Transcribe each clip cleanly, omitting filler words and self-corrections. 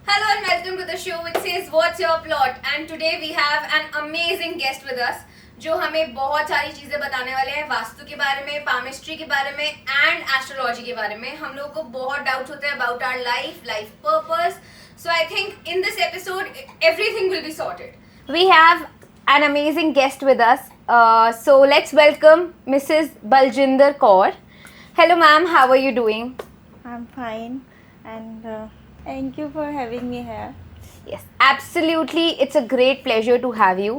Hello and welcome to the show which says what's your plot, and today we have an amazing guest with us जो हमें बहुत सारी चीजें बताने वाले हैं वास्तु के बारे में, पामिस्ट्री के बारे में एंड एस्ट्रोलॉजी के बारे में. हम लोगों को बहुत डाउट्स होते हैं about our life purpose. So I think in this episode everything will be sorted. We have an amazing guest with us. So let's welcome Mrs. Baljinder Kaur. Hello ma'am, how are you doing? I'm fine and thank you for having me here. Yes, absolutely. It's a great pleasure to have you.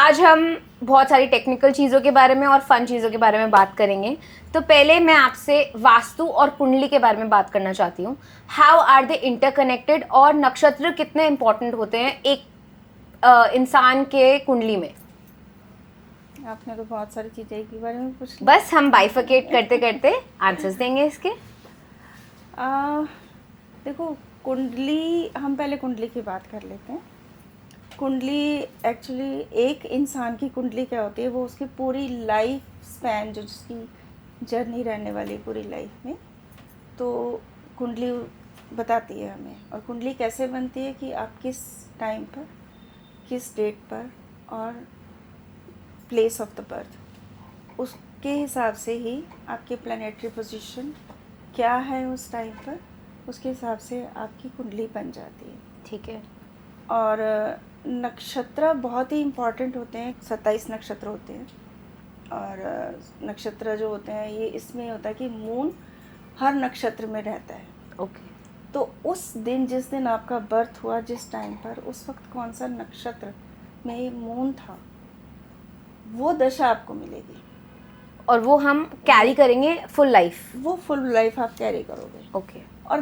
आज हम बहुत सारी technical चीज़ों के बारे में और fun चीज़ों के बारे में बात करेंगे. तो पहले मैं आपसे वास्तु और कुंडली के बारे में बात करना चाहती हूँ. हाउ आर दे इंटरकनेक्टेड और नक्षत्र कितने इम्पोर्टेंट होते हैं एक इंसान के कुंडली में? आपने तो बहुत सारी चीज़ें के बारे में पूछ बस हम बाइफिकेट करते करते आंसर्स देंगे इसके. देखो, कुंडली, हम पहले कुंडली की बात कर लेते हैं. कुंडली एक्चुअली एक इंसान की कुंडली क्या होती है, वो उसकी पूरी लाइफ स्पैन, जो जिसकी जर्नी रहने वाली पूरी लाइफ में, तो कुंडली बताती है हमें. और कुंडली कैसे बनती है कि आप किस टाइम पर, किस डेट पर और प्लेस ऑफ द बर्थ, उसके हिसाब से ही आपकी प्लैनेटरी पोजीशन क्या है उस टाइम पर, उसके हिसाब से आपकी कुंडली बन जाती है. ठीक है. और नक्षत्र बहुत ही इम्पॉर्टेंट होते हैं. 27 नक्षत्र होते हैं. और नक्षत्र जो होते हैं, ये इसमें होता है कि मून हर नक्षत्र में रहता है. ओके. तो उस दिन, जिस दिन आपका बर्थ हुआ, जिस टाइम पर, उस वक्त कौन सा नक्षत्र में मून था, वो दशा आपको मिलेगी. और वो हम कैरी करेंगे फुल लाइफ. वो फुल लाइफ आप कैरी करोगे. ओके. और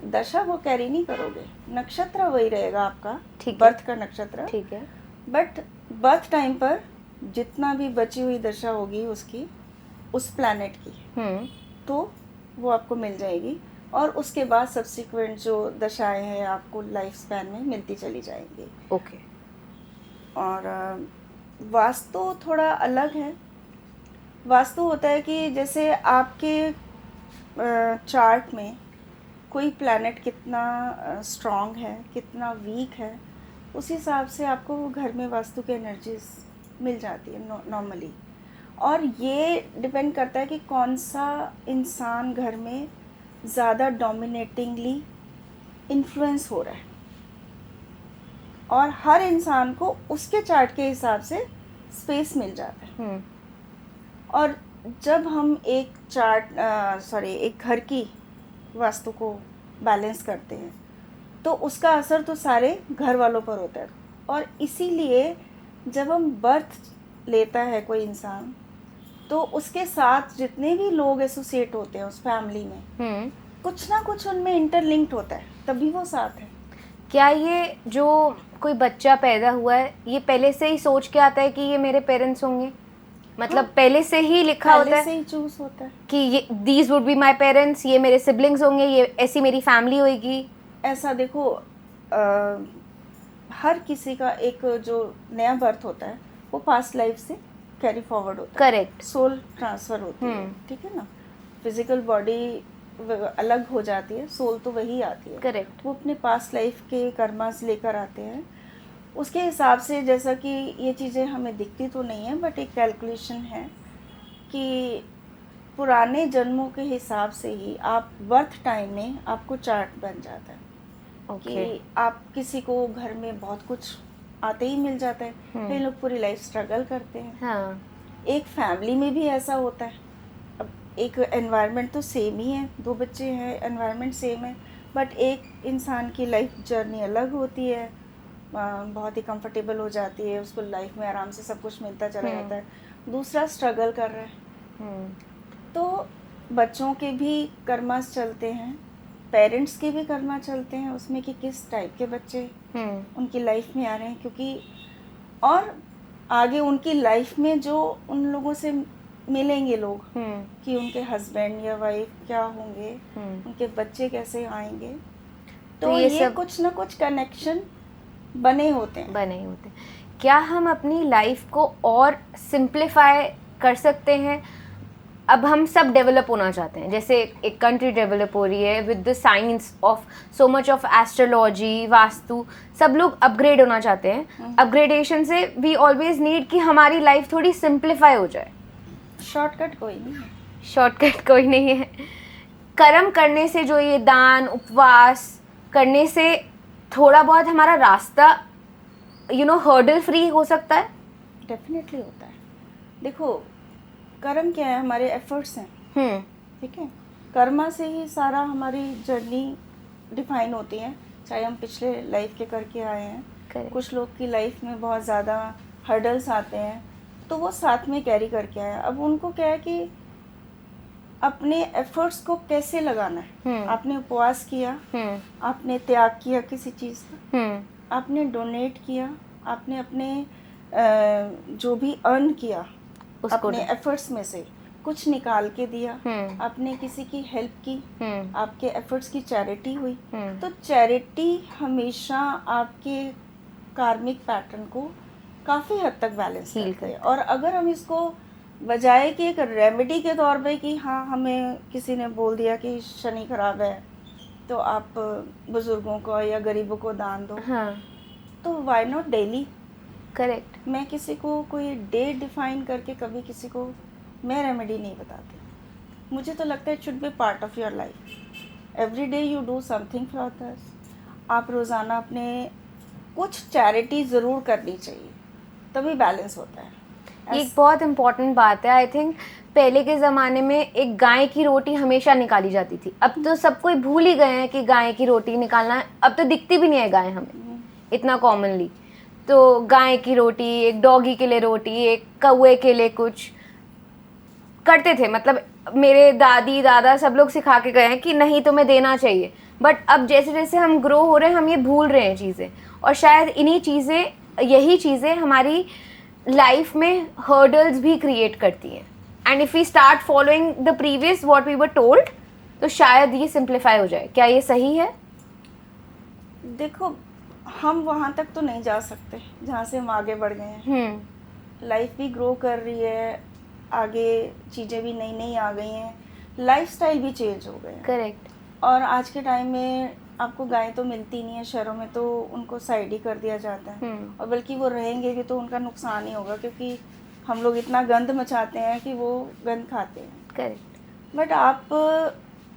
दशा वो कैरी नहीं करोगे. नक्षत्र वही रहेगा आपका, ठीक. बर्थ का नक्षत्र. ठीक है. बट बर्थ टाइम पर जितना भी बची हुई दशा होगी उसकी, उस प्लैनेट की, तो वो आपको मिल जाएगी. और उसके बाद सब्सिक्वेंट जो दशाएं हैं आपको लाइफ स्पैन में मिलती चली जाएंगी. ओके. और वास्तु थोड़ा अलग है. वास्तु होता है कि जैसे आपके चार्ट में कोई प्लैनेट कितना स्ट्रॉन्ग है, कितना वीक है, उस हिसाब से आपको वो घर में वास्तु की एनर्जीज मिल जाती है नॉर्मली. और ये डिपेंड करता है कि कौन सा इंसान घर में ज़्यादा डोमिनेटिंगली इन्फ्लुएंस हो रहा है. और हर इंसान को उसके चार्ट के हिसाब से स्पेस मिल जाता है. और जब हम एक घर की वास्तु को बैलेंस करते हैं, तो उसका असर तो सारे घर वालों पर होता है. और इसीलिए जब हम बर्थ लेता है कोई इंसान, तो उसके साथ जितने भी लोग एसोसिएट होते हैं उस फैमिली में, कुछ ना कुछ उनमें इंटरलिंक्ड होता है, तभी वो साथ है. क्या ये जो कोई बच्चा पैदा हुआ है, ये पहले से ही सोच के आता है कि ये मेरे पेरेंट्स होंगे? मतलब पहले से ही लिखा होता है, पहले से ही चूज होता है कि ये these would be my parents, ये मेरे सिबलिंग्स होंगे, ये ऐसी मेरी फैमिली होगी? ऐसा देखो, हर किसी का एक जो नया बर्थ होता है, वो पास्ट लाइफ से कैरी फॉरवर्ड होता है. करेक्ट. सोल ट्रांसफ़र होती है. ठीक है ना. फिजिकल बॉडी अलग हो जाती है, सोल तो वही आती है. करेक्ट. वो अपने पास्ट लाइफ के कर्मास लेकर आते हैं. उसके हिसाब से, जैसा कि ये चीज़ें हमें दिखती तो नहीं है, बट एक कैलकुलेशन है कि पुराने जन्मों के हिसाब से ही आप बर्थ टाइम में आपको चार्ट बन जाता है. कि आप किसी को घर में बहुत कुछ आते ही मिल जाता है. कई लोग पूरी लाइफ स्ट्रगल करते हैं. हाँ. एक फैमिली में भी ऐसा होता है. अब एक एनवायरनमेंट तो सेम ही है, 2 बच्चे हैं, एनवायरनमेंट सेम है, बट एक इंसान की लाइफ जर्नी अलग होती है, बहुत ही कंफर्टेबल हो जाती है, उसको लाइफ में आराम से सब कुछ मिलता चला जाता है. दूसरा स्ट्रगल कर रहा है. तो बच्चों के भी कर्मास चलते हैं, पेरेंट्स के भी कर्मा चलते हैं उसमें, कि किस टाइप के बच्चे उनकी लाइफ में आ रहे हैं. क्योंकि और आगे उनकी लाइफ में जो उन लोगों से मिलेंगे लोग, कि उनके हस्बैंड या वाइफ क्या होंगे, उनके बच्चे कैसे आएंगे, तो ये कुछ ना कुछ कनेक्शन बने होते हैं. क्या हम अपनी लाइफ को और सिंप्लीफाई कर सकते हैं अब हम सब डेवलप होना चाहते हैं, जैसे एक कंट्री डेवलप हो रही है with the science of so much of astrology, vastu, सब लोग अपग्रेड होना चाहते हैं. अपग्रेडेशन से वी ऑलवेज नीड कि हमारी लाइफ थोड़ी सिंप्लीफाई हो जाए. शॉर्टकट कोई नहीं है. शॉर्टकट कोई नहीं है. कर्म करने से, जो ये दान उपवास करने से थोड़ा बहुत हमारा रास्ता हर्डल फ्री हो सकता है. डेफिनेटली होता है. देखो, कर्म क्या है? हमारे एफर्ट्स हैं. ठीक है. कर्मा से ही सारा हमारी जर्नी डिफाइन होती है, चाहे हम पिछले लाइफ के करके आए हैं. Correct. कुछ लोग की लाइफ में बहुत ज़्यादा हर्डल्स आते हैं, तो वो साथ में कैरी करके आए. अब उनको क्या है कि अपने एफर्ट्स को कैसे लगाना है. आपने उपवास किया, आपने त्याग किया किसी चीज़ का, आपने डोनेट किया, आपने अपने जो भी अर्न किया अपने एफर्ट्स में से कुछ निकाल के दिया, आपने किसी की हेल्प की, आपके एफर्ट्स की चैरिटी हुई. तो चैरिटी हमेशा आपके कार्मिक पैटर्न को काफ़ी हद तक बैलेंस करती है. और अगर हम इसको बजाय कि एक रेमेडी के तौर पे कि हाँ, हमें किसी ने बोल दिया कि शनि खराब है तो आप बुजुर्गों को या गरीबों को दान दो, तो व्हाई नॉट डेली. करेक्ट. मैं किसी को कोई डे डिफाइन करके कभी किसी को मैं रेमेडी नहीं बताती. मुझे तो लगता है it should be part of your life. Every day you do something for others. आप रोज़ाना अपने कुछ चैरिटी ज़रूर करनी चाहिए, तभी बैलेंस होता है. एक बहुत इम्पॉर्टेंट बात है. आई थिंक पहले के ज़माने में एक गाय की रोटी हमेशा निकाली जाती थी. अब तो सब कोई भूल ही गए हैं कि गाय की रोटी निकालना है. अब तो दिखती भी नहीं है गाय हमें इतना कॉमनली. तो गाय की रोटी, एक डॉगी के लिए रोटी, एक कौवे के लिए कुछ करते थे. मतलब मेरे दादी दादा सब लोग सिखा के गए हैं कि नहीं, तुम्हें देना चाहिए. बट अब जैसे जैसे हम ग्रो हो रहे हैं, हम ये भूल रहे हैं चीज़ें. और शायद यही चीज़ें हमारी लाइफ में हर्डल्स भी क्रिएट करती हैं. And if we start following the previous what we were told, तो शायद ये सिंप्लीफाई हो जाए. क्या ये सही है? देखो, हम वहाँ तक तो नहीं जा सकते जहाँ से हम आगे बढ़ गए हैं. लाइफ भी ग्रो कर रही है, आगे चीज़ें भी नई नई आ गई हैं, लाइफस्टाइल भी चेंज हो गए हैं. करेक्ट. और आज के टाइम में आपको गाय तो मिलती नहीं है. शहरों में तो उनको साइड ही कर दिया जाता है. और बल्कि वो रहेंगे भी तो उनका नुकसान ही होगा, क्योंकि हम लोग इतना गंद मचाते हैं कि वो गंद खाते हैं. करेक्ट. बट आप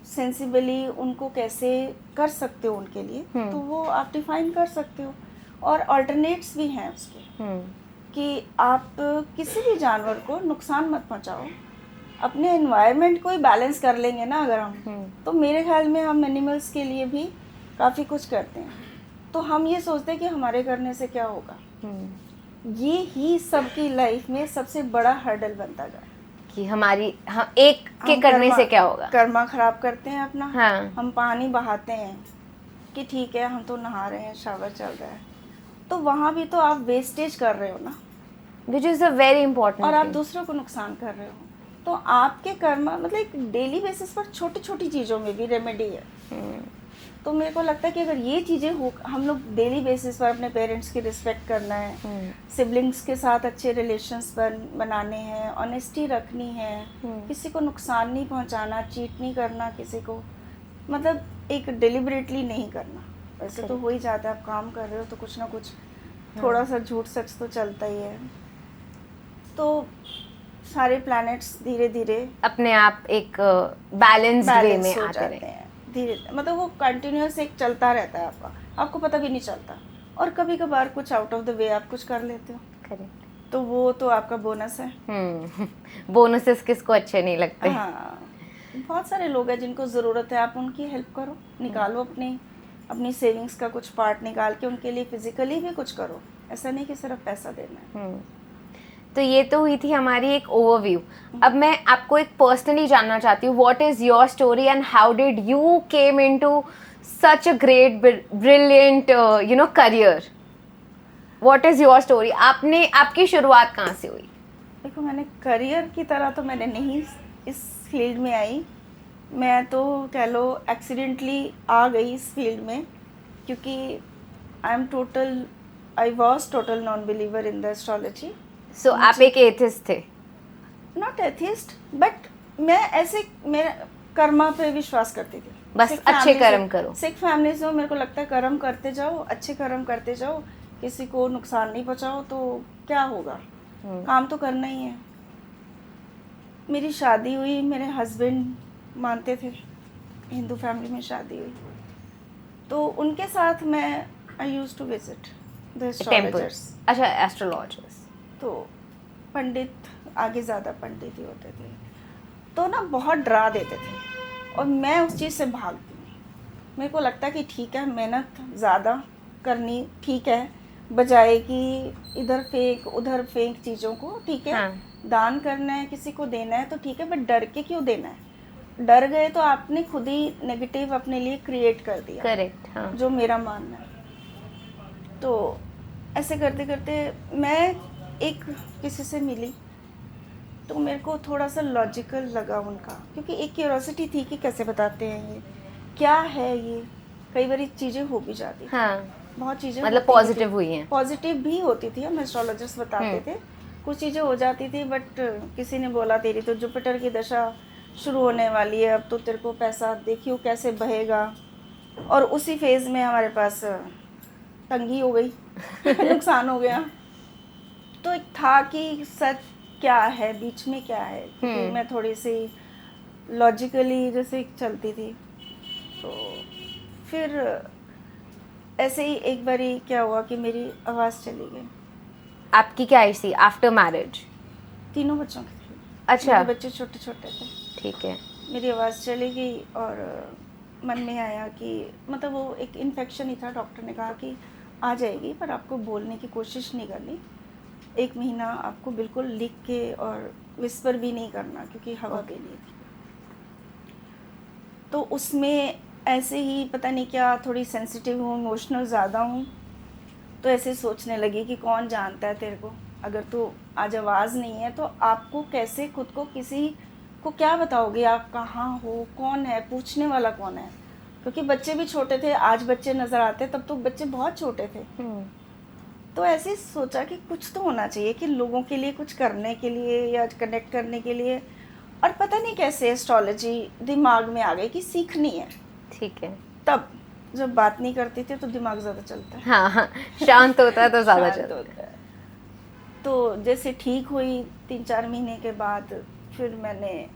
सेंसिबली उनको कैसे कर सकते हो उनके लिए, तो वो आप डिफाइन कर सकते हो. और अल्टरनेट्स भी हैं उसके, कि आप किसी भी जानवर को नुकसान मत पहुंचाओ. अपने एनवायरनमेंट को ही बैलेंस कर लेंगे ना अगर हम, तो मेरे ख्याल में हम एनिमल्स के लिए भी काफ़ी कुछ करते हैं. तो हम ये सोचते हैं कि हमारे करने से क्या होगा. ये ही सबकी लाइफ में सबसे बड़ा हर्डल बनता जाए कि हम एक के करने से क्या होगा. कर्मा खराब करते हैं अपना. हाँ. हम पानी बहाते हैं कि ठीक है, हम तो नहा रहे हैं, शावर चल रहा है, तो वहाँ भी तो आप वेस्टेज कर रहे हो ना, which is a very important. और आप दूसरों को नुकसान कर रहे हो. तो आपके कर्मा मतलब एक डेली बेसिस पर छोटी छोटी चीज़ों में भी रेमेडी है. तो मेरे को लगता है कि अगर ये चीज़ें हो, हम लोग डेली बेसिस पर अपने पेरेंट्स की रिस्पेक्ट करना है, सिबलिंग्स के साथ अच्छे रिलेशंस बनाने हैं, ऑनेस्टी रखनी है, किसी को नुकसान नहीं पहुंचाना, चीट नहीं करना किसी को, मतलब एक डिलिबरेटली नहीं करना. वैसे तो हो ही जाता है, आप काम कर रहे हो तो कुछ ना कुछ थोड़ा सा झूठ सच तो चलता ही है. तो सारे प्लैनेट्स धीरे धीरे अपने आप एक बैलेंस वे में हो आते जाते हैं. हैं धीरे, मतलब वो कंटिन्यूस एक चलता रहता है आपको पता भी नहीं चलता. और कभी कभार कुछ आउट ऑफ द वे आप कुछ कर लेते हो. करेक्ट. तो वो तो आपका बोनस है. बोनसेस किसको अच्छे नहीं लगते. हाँ, बहुत सारे लोग हैं जिनको ज़रूरत है, आप उनकी हेल्प करो. निकालो अपनी सेविंग्स का कुछ पार्ट निकाल के उनके लिए फिजिकली भी कुछ करो. ऐसा नहीं कि सिर्फ पैसा देना है. तो ये तो हुई थी हमारी एक ओवरव्यू. अब मैं आपको एक पर्सनली जानना चाहती हूँ, what is your story and how did you came into such a great brilliant career. What is your story. आपकी शुरुआत कहाँ से हुई? देखो, मैंने करियर की तरह तो मैंने नहीं इस फील्ड में आई. मैं तो कह लो एक्सीडेंटली आ गई इस फील्ड में, क्योंकि I was total non believer in the astrology. So आप एक एथिस्ट थे? नॉट एथिस्ट, बट मैं ऐसे मेरा कर्मा पे विश्वास करती थी, बस सिख अच्छे फैमिली कर्म से- करो। सिख फैमिली से मेरे को लगता है कर्म करते जाओ, अच्छे कर्म करते जाओ, किसी को नुकसान नहीं पहुंचाओ तो क्या होगा, काम तो करना ही है। मेरी शादी हुई, मेरे हस्बैंड मानते थे, हिंदू फैमिली में शादी हुई, तो उनके साथ मैं I use to visit the temple, astrologers. अच्छा एस्ट्रोलॉजर्स। तो पंडित आगे ज़्यादा पंडित ही होते थे, तो ना बहुत डरा देते थे और मैं उस चीज़ से भागती हूँ। मेरे को लगता है कि ठीक है, मेहनत ज़्यादा करनी ठीक है, बजाय कि इधर फेंक उधर फेंक चीज़ों को, ठीक है। हाँ। दान करना है, किसी को देना है तो ठीक है, बट डर के क्यों देना है? डर गए तो आपने खुद ही नेगेटिव अपने लिए क्रिएट कर दिया। करेक्ट, हाँ। जो मेरा मानना है। तो ऐसे करते करते मैं एक किसी से मिली, तो मेरे को थोड़ा सा लॉजिकल लगा उनका, क्योंकि एक क्यूरोसिटी थी कि कैसे बताते हैं, ये क्या है, ये कई बार चीज़ें हो भी जाती थी। हाँ, बहुत चीज़ें मतलब पॉजिटिव हुई हैं। पॉजिटिव भी होती थी, हम एस्ट्रोलॉजर्स बताते थे, कुछ चीज़ें हो जाती थी, बट किसी ने बोला तेरी तो जुपिटर की दशा शुरू होने वाली है, अब तो तेरे को पैसा देखियो कैसे बहेगा। और उसी फेज़ में हमारे पास तंगी हो गई नुकसान हो गया। तो एक था कि सच क्या है, बीच में क्या है, क्योंकि मैं थोड़ी सी लॉजिकली जैसे चलती थी। तो फिर ऐसे ही एक बारी क्या हुआ कि मेरी आवाज़ चली गई। आपकी क्या एज थी आफ्टर मैरिज? तीनों बच्चों की थी। अच्छा, मेरे बच्चे छोटे छोटे थे। ठीक है। मेरी आवाज़ चली गई और मन में आया कि मतलब वो एक इन्फेक्शन ही था, डॉक्टर ने कहा कि आ जाएगी, पर आपको बोलने की कोशिश नहीं करनी, 1 महीना आपको बिल्कुल लिख के और विस्पर भी नहीं करना, क्योंकि हवा भी नहीं थी। तो उसमें ऐसे ही पता नहीं क्या, थोड़ी सेंसिटिव हूँ, इमोशनल ज़्यादा हूँ, तो ऐसे सोचने लगी कि कौन जानता है तेरे को, अगर तो आज आवाज़ नहीं है तो आपको कैसे खुद को किसी को क्या बताओगे, आप कहाँ हो, कौन है, पूछने वाला कौन है, क्योंकि बच्चे भी छोटे थे। आज बच्चे नज़र आते, तब तो बच्चे बहुत छोटे थे। तो ऐसे सोचा कि कुछ तो होना चाहिए कि लोगों के लिए कुछ करने के लिए या कनेक्ट करने के लिए, और पता नहीं कैसे एस्ट्रोलॉजी दिमाग में आ गई कि सीखनी है। ठीक है। तब जब बात नहीं करती थी तो दिमाग ज़्यादा चलता है। हाँ हाँ, शांत होता है तो ज़्यादा शांत चलता होता है। तो जैसे ठीक हुई 3-4 महीने के बाद, फिर मैंने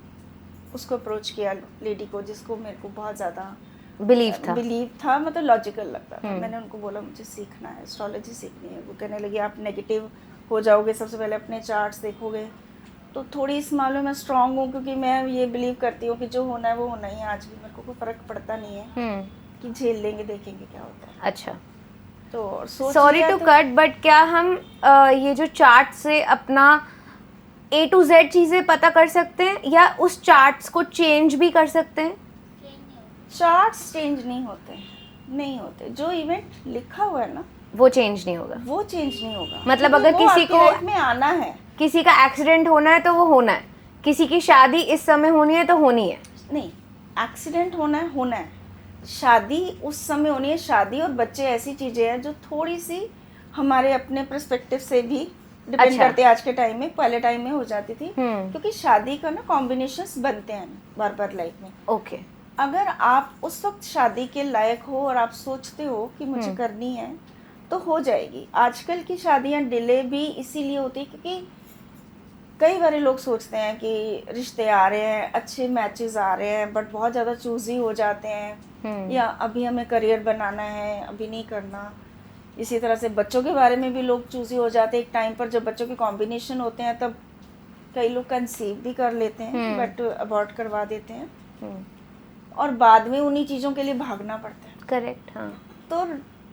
उसको अप्रोच किया, लेडी को, जिसको मेरे को बहुत ज़्यादा बिलीव था, मतलब लॉजिकल लगता था। मैंने उनको बोला मुझे सीखना है, एस्ट्रोलॉजी सीखनी है। वो कहने लगी आप नेगेटिव हो जाओगे, सबसे पहले अपने चार्ट्स देखोगे। तो थोड़ी इस मामले में स्ट्रांग हूँ, क्योंकि मैं ये बिलीव करती हूँ कि जो होना है वो होना ही है। आज भी मेरे को कोई फ़र्क पड़ता नहीं है कि झेल लेंगे, देखेंगे क्या होता है। अच्छा, तो सॉरी टू कट, बट क्या हम ये जो चार्ट से अपना A to Z चीज़ें पता कर सकते हैं, या उस चार्ट्स को चेंज भी कर सकते हैं? चार्ट्स चेंज नहीं होते। जो इवेंट लिखा हुआ है ना, वो चेंज नहीं होगा। वो चेंज नहीं होगा। मतलब अगर वो किसी आपकी को लाइफ में आना है, किसी का एक्सीडेंट होना है तो वो होना है, किसी की शादी इस समय होनी है तो होनी है। नहीं, एक्सीडेंट होना है, शादी उस समय होनी है। शादी और बच्चे ऐसी चीज़ें हैं जो थोड़ी सी हमारे अपने पर्सपेक्टिव से भी डिपेंड अच्छा। करते हैं। आज के टाइम में, पहले टाइम में हो जाती थी, क्योंकि शादी का ना कॉम्बिनेशंस बनते हैं बार बार लाइफ में। ओके। अगर आप उस वक्त शादी के लायक हो और आप सोचते हो कि मुझे करनी है, तो हो जाएगी। आजकल की शादियां डिले भी इसीलिए होती है क्योंकि कई बार लोग सोचते हैं कि रिश्ते आ रहे हैं, अच्छे मैचेस आ रहे हैं, बट बहुत ज़्यादा चूजी हो जाते हैं, या अभी हमें करियर बनाना है, अभी नहीं करना। इसी तरह से बच्चों के बारे में भी लोग चूजी हो जाते हैं। एक टाइम पर जब बच्चों के कॉम्बिनेशन होते हैं, तब कई लोग कंसीव भी कर लेते हैं, बट अबॉर्ट करवा देते हैं, और बाद में उन्हीं चीज़ों के लिए भागना पड़ता है। करेक्ट, हाँ। तो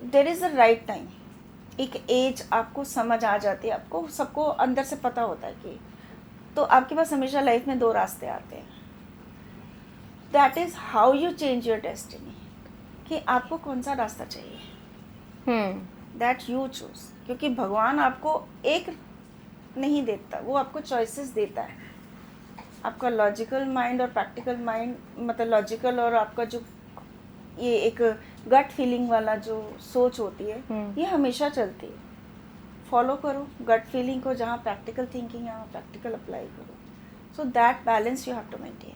there is a right time, एक एज आपको समझ आ जाती है, आपको सबको अंदर से पता होता है कि, तो आपके पास हमेशा लाइफ में 2 रास्ते आते हैं। That is how you change your destiny, कि आपको कौन सा रास्ता चाहिए, दैट यू चूज। क्योंकि भगवान आपको एक नहीं देता, वो आपको चॉइसेस देता है। आपका लॉजिकल माइंड और प्रैक्टिकल माइंड, मतलब लॉजिकल और आपका जो ये एक गट फीलिंग वाला जो सोच होती है, ये हमेशा चलती है। फॉलो करो गट फीलिंग को, जहाँ प्रैक्टिकल थिंकिंग है वहाँ प्रैक्टिकल अप्लाई करो। So that balance you have to maintain.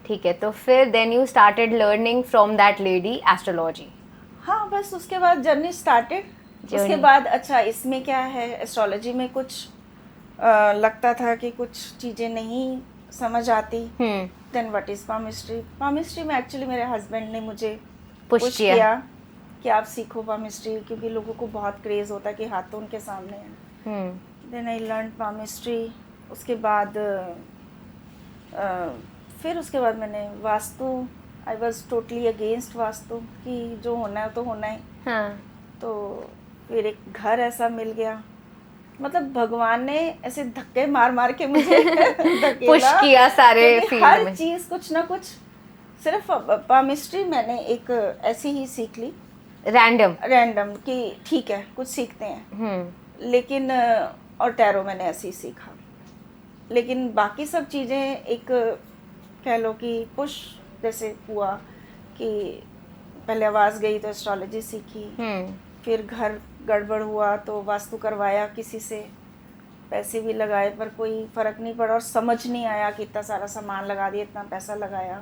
ठीक है, तो फिर then you started learning from that lady astrology. हाँ, बस उसके बाद जर्नी स्टार्टेड. उसके बाद अच्छा इसमें क्या है, एस्ट्रोलॉजी में कुछ लगता था कि कुछ चीज़ें नहीं समझ आती. Then what is palmistry. Palmistry में एक्चुअली मेरे हस्बैंड ने मुझे पुश किया कि आप सीखो पामिस्ट्री, क्योंकि लोगों को बहुत क्रेज होता है कि हाथ तो उनके सामने है. Then I learn palmistry. उसके बाद फिर उसके बाद मैंने vastu. I was totally against vastu कि जो होना है तो होना है. तो फिर एक घर ऐसा मिल गया, मतलब भगवान ने ऐसे धक्के मार मार के मुझे पुश किया सारे फील्ड हर में. चीज कुछ ना कुछ. सिर्फ पामिस्ट्री मैंने एक ऐसी ही सीख ली, रैंडम कि ठीक है कुछ सीखते हैं. लेकिन और टैरो मैंने ऐसे ही सीखा. लेकिन बाकी सब चीज़ें एक कह लो कि पुश जैसे हुआ कि पहले आवाज़ गई तो एस्ट्रोलॉजी सीखी. फिर घर गड़बड़ हुआ तो वास्तु करवाया किसी से, पैसे भी लगाए पर कोई फ़र्क नहीं पड़ा और समझ नहीं आया कि इतना सारा सामान लगा दिया, इतना पैसा लगाया.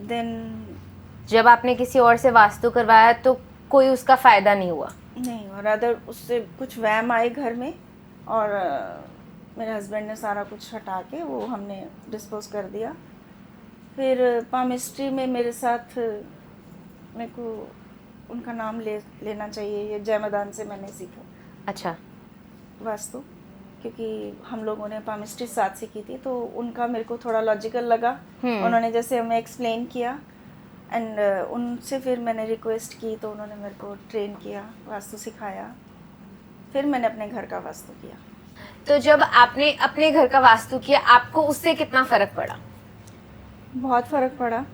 देन जब आपने किसी और से वास्तु करवाया तो कोई उसका फ़ायदा नहीं हुआ? नहीं, और अदर उससे कुछ वहम आए घर में और मेरे हस्बैंड ने सारा कुछ हटा के वो हमने डिस्पोज कर दिया. फिर पामिस्ट्री में मेरे साथ मेरे को उनका नाम लेना चाहिए, ये जयमदान से मैंने सीखा. अच्छा. वास्तु, क्योंकि हम लोगों ने पामिस्ट्री साथ सीखी थी तो उनका मेरे को थोड़ा लॉजिकल लगा. उन्होंने जैसे हमें एक्सप्लेन किया एंड उनसे फिर मैंने रिक्वेस्ट की तो उन्होंने मेरे को ट्रेन किया, वास्तु सिखाया. फिर मैंने अपने घर का वास्तु किया. तो जब आपने अपने घर का वास्तु किया, आपको उससे कितना फ़र्क पड़ा? बहुत फ़र्क पड़ा.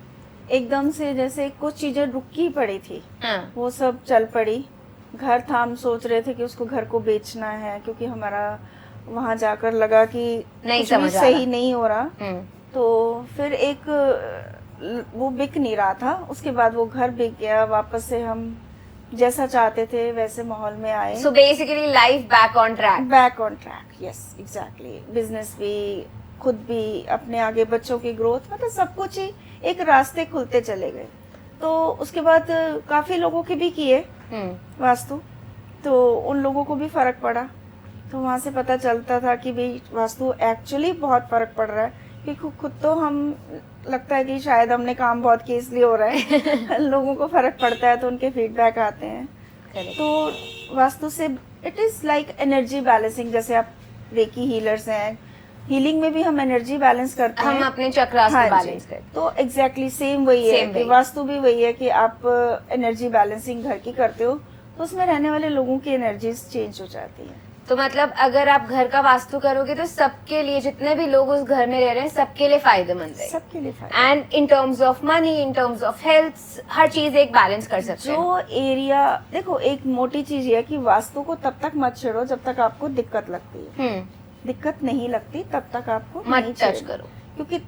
एकदम से जैसे कुछ चीज़ें रुकी पड़ी थी, वो सब चल पड़ी. घर था, हम सोच रहे थे कि उसको घर को बेचना है क्योंकि हमारा वहाँ जाकर लगा कि कुछ भी सही नहीं हो रहा. तो फिर एक वो बिक नहीं रहा था. उसके बाद वो घर बिक गया. वापस से हम जैसा चाहते थे वैसे माहौल में आए. So basically life back on track. Yes, exactly. Business भी, खुद भी, अपने आगे बच्चों की ग्रोथ, मतलब सब कुछ ही एक रास्ते खुलते चले गए. तो उसके बाद काफ़ी लोगों के भी किए वास्तु, तो उन लोगों को भी फ़र्क पड़ा. तो वहाँ से पता चलता था कि भाई वास्तु एक्चुअली बहुत फ़र्क पड़ रहा है. क्योंकि खुद तो हम लगता है कि शायद हमने काम बहुत किया इसलिए हो रहा है. लोगों को फ़र्क पड़ता है तो उनके फीडबैक आते हैं. तो वास्तु से it is like energy balancing. जैसे आप रेकी हीलर्स हैं, हीलिंग में भी हम एनर्जी बैलेंस करते हैं, हम अपने चक्रास को बैलेंस करते हैं. तो एग्जैक्टली सेम वही है कि वास्तु भी वही है कि आप एनर्जी बैलेंसिंग घर की करते हो तो उसमें रहने वाले लोगों की एनर्जीज चेंज हो जाती है. तो मतलब अगर आप घर का वास्तु करोगे तो सबके लिए, जितने भी लोग उस घर में रह रहे हैं, सबके लिए फायदेमंद है. सबके लिए and in terms of money, in terms of health, हर चीज एक बैलेंस कर सकते हैं. जो एरिया, देखो एक मोटी चीज ये है कि वास्तु को तब तक मत छेड़ो जब तक आपको दिक्कत लगती है. दिक्कत नहीं लगती तब तक आपको मत टच करो, क्योंकि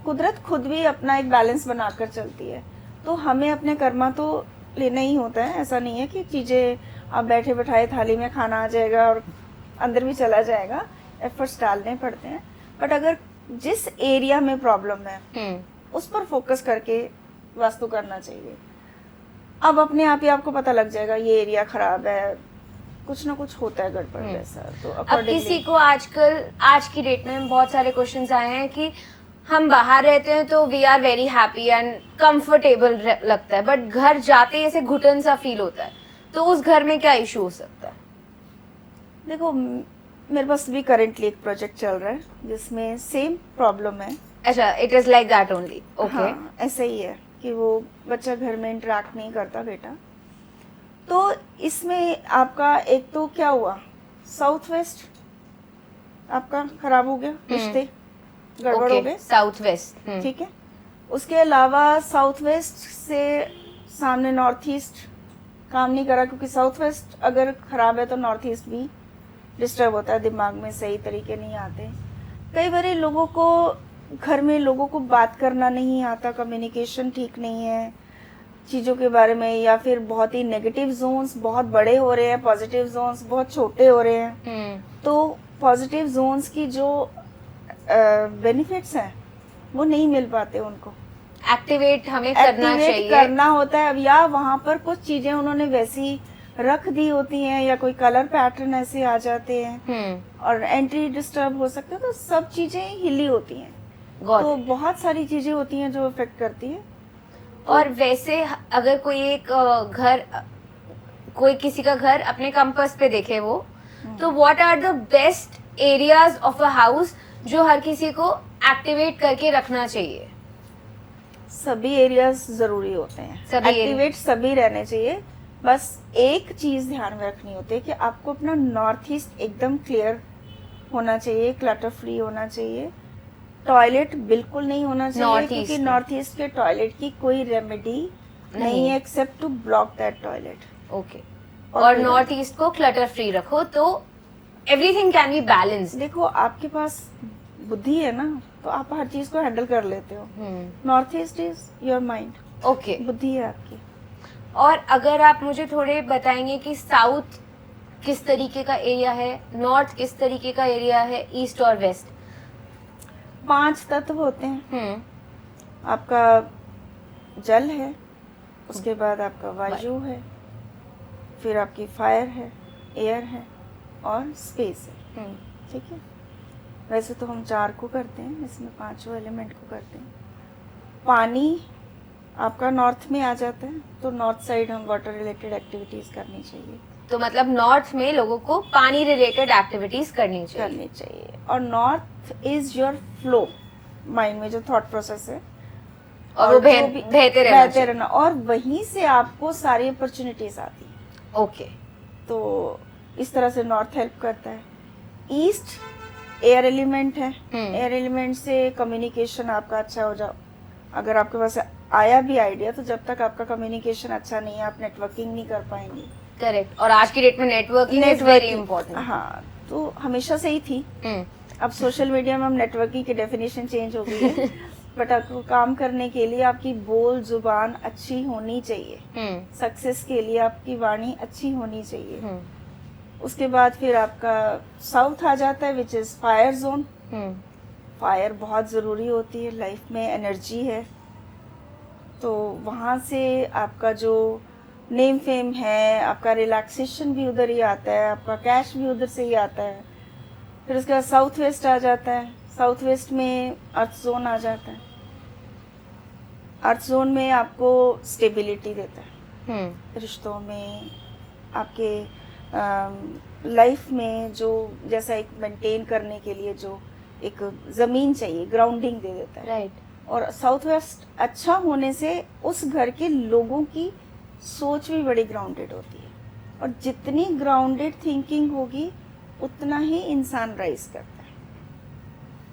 कुदरत खुद भी अपना एक बैलेंस बनाकर चलती है. तो हमें अपने कर्मा तो लेना ही होता है. ऐसा नहीं है कि चीजें आप बैठे बैठाए थाली में खाना आ जाएगा और अंदर भी चला जाएगा. एफर्ट्स डालने पड़ते हैं. बट अगर जिस एरिया में प्रॉब्लम है उस पर फोकस करके वास्तु करना चाहिए. अब अपने आप ही आपको पता लग जाएगा ये एरिया खराब है, कुछ ना कुछ होता है गड़बड़ जैसा. तो अब किसी को आजकल, आज की डेट में बहुत सारे क्वेश्चंस आए हैं कि हम बाहर रहते हैं तो we are very happy and comfortable लगता है, बट घर जाते ही ऐसे घुटन सा फील होता है. तो उस घर में क्या इशू हो सकता है? देखो मेरे पास भी करेंटली एक प्रोजेक्ट चल रहा है जिसमें सेम प्रॉब्लम है. अच्छा, it is like that only. Okay, ऐसे ही है कि वो बच्चा घर में इंटरेक्ट नहीं करता बेटा. तो इसमें आपका एक तो क्या हुआ, साउथ वेस्ट आपका खराब हो गया, रिश्ते गड़बड़ हो गए. साउथ वेस्ट, ठीक है. उसके अलावा साउथ वेस्ट से सामने नॉर्थ ईस्ट काम नहीं करा, क्योंकि साउथ वेस्ट अगर खराब है तो नॉर्थ ईस्ट भी डिस्टर्ब होता है. दिमाग में सही तरीके नहीं आते. कई बार लोगों को घर में लोगों को बात करना नहीं आता, कम्युनिकेशन ठीक नहीं है चीज़ों के बारे में, या फिर बहुत ही नेगेटिव जोन्स बहुत बड़े हो रहे हैं, पॉजिटिव जोन्स बहुत छोटे हो रहे हैं. तो पॉजिटिव जोन्स की जो बेनिफिट्स हैं वो नहीं मिल पाते उनको। एक्टिवेट हमें करना एक्टिवेट चाहिए। करना होता है। अब या वहाँ पर कुछ चीजें उन्होंने वैसी रख दी होती हैं या कोई कलर पैटर्न ऐसे आ जाते हैं और एंट्री डिस्टर्ब हो सकता है, तो सब चीजें हिली होती हैं। Got तो it. बहुत सारी चीजें होती हैं जो इफेक्ट करती है। और वैसे अगर कोई एक घर, कोई किसी का घर अपने कंपास पे देखे वो, तो what are the best areas of a house जो हर किसी को एक्टिवेट करके रखना चाहिए? सभी एरियाज जरूरी होते हैं, सभी एक्टिवेट सभी रहने चाहिए। बस एक चीज ध्यान में रखनी होती है कि आपको अपना नॉर्थ ईस्ट एकदम क्लियर होना चाहिए, क्लटर फ्री होना चाहिए। टॉयलेट बिल्कुल नहीं होना चाहिए North क्योंकि East में। नॉर्थ ईस्ट के टॉयलेट की कोई रेमेडी नहीं है except to block that toilet. Okay. और नॉर्थ ईस्ट को क्लटर फ्री रखो तो एवरीथिंग कैन बी बैलेंस्ड। देखो आपके पास बुद्धि है ना, तो आप हर चीज को हैंडल कर लेते हो। North east is your mind, okay. बुद्धि है आपकी। और अगर आप मुझे थोड़े बताएंगे कि साउथ किस तरीके का एरिया है, नॉर्थ किस तरीके का एरिया है, ईस्ट और वेस्ट? 5 तत्व होते हैं। आपका जल है, उसके बाद आपका वायु है, फिर आपकी फायर है, एयर है और स्पेस है। ठीक है, वैसे तो हम 4 को करते हैं, इसमें 5 एलिमेंट को करते हैं। पानी आपका नॉर्थ में आ जाता है, तो नॉर्थ साइड हम वाटर रिलेटेड एक्टिविटीज करनी चाहिए। तो मतलब नॉर्थ में लोगों को पानी रिलेटेड एक्टिविटीज करनी चाहिए। और north is your flow, mind में जो थॉट प्रोसेस है और वो बहते रहना, और वहीं से आपको सारी अपॉर्चुनिटीज आती है। ओके। तो इस तरह से नॉर्थ हेल्प करता है। ईस्ट एयर एलिमेंट है। एयर एलिमेंट से कम्युनिकेशन आपका अच्छा हो जाओ। अगर आपके पास आया भी आइडिया, तो जब तक आपका कम्युनिकेशन अच्छा नहीं है, आप नेटवर्किंग नहीं कर पाएंगे। करेक्ट। और आज की डेट में नेटवर्किंग इज वेरी इंपॉर्टेंट। हाँ, तो हमेशा से ही थी। अब सोशल मीडिया में हम नेटवर्किंग की डेफिनेशन चेंज हो गई है। बट आपको काम करने के लिए आपकी बोल जुबान अच्छी होनी चाहिए। सक्सेस के लिए आपकी वाणी अच्छी होनी चाहिए। उसके बाद फिर आपका साउथ आ जाता है, which is fire zone. Fire बहुत ज़रूरी होती है लाइफ में, एनर्जी है। तो वहाँ से आपका जो नेम फेम है, आपका रिलैक्सेशन भी उधर ही आता है, आपका कैश भी उधर से ही आता है। फिर उसके बाद साउथ वेस्ट आ जाता है। साउथ वेस्ट में अर्थ जोन आ जाता है। अर्थ जोन में आपको स्टेबिलिटी देता है रिश्तों में, आपके लाइफ में, जो जैसा एक मेंटेन करने के लिए जो एक ज़मीन चाहिए, ग्राउंडिंग दे देता है। राइट। और साउथ वेस्ट अच्छा होने से उस घर के लोगों की सोच भी बड़ी ग्राउंडेड होती है, और जितनी ग्राउंडेड थिंकिंग होगी उतना ही इंसान राइज करता है।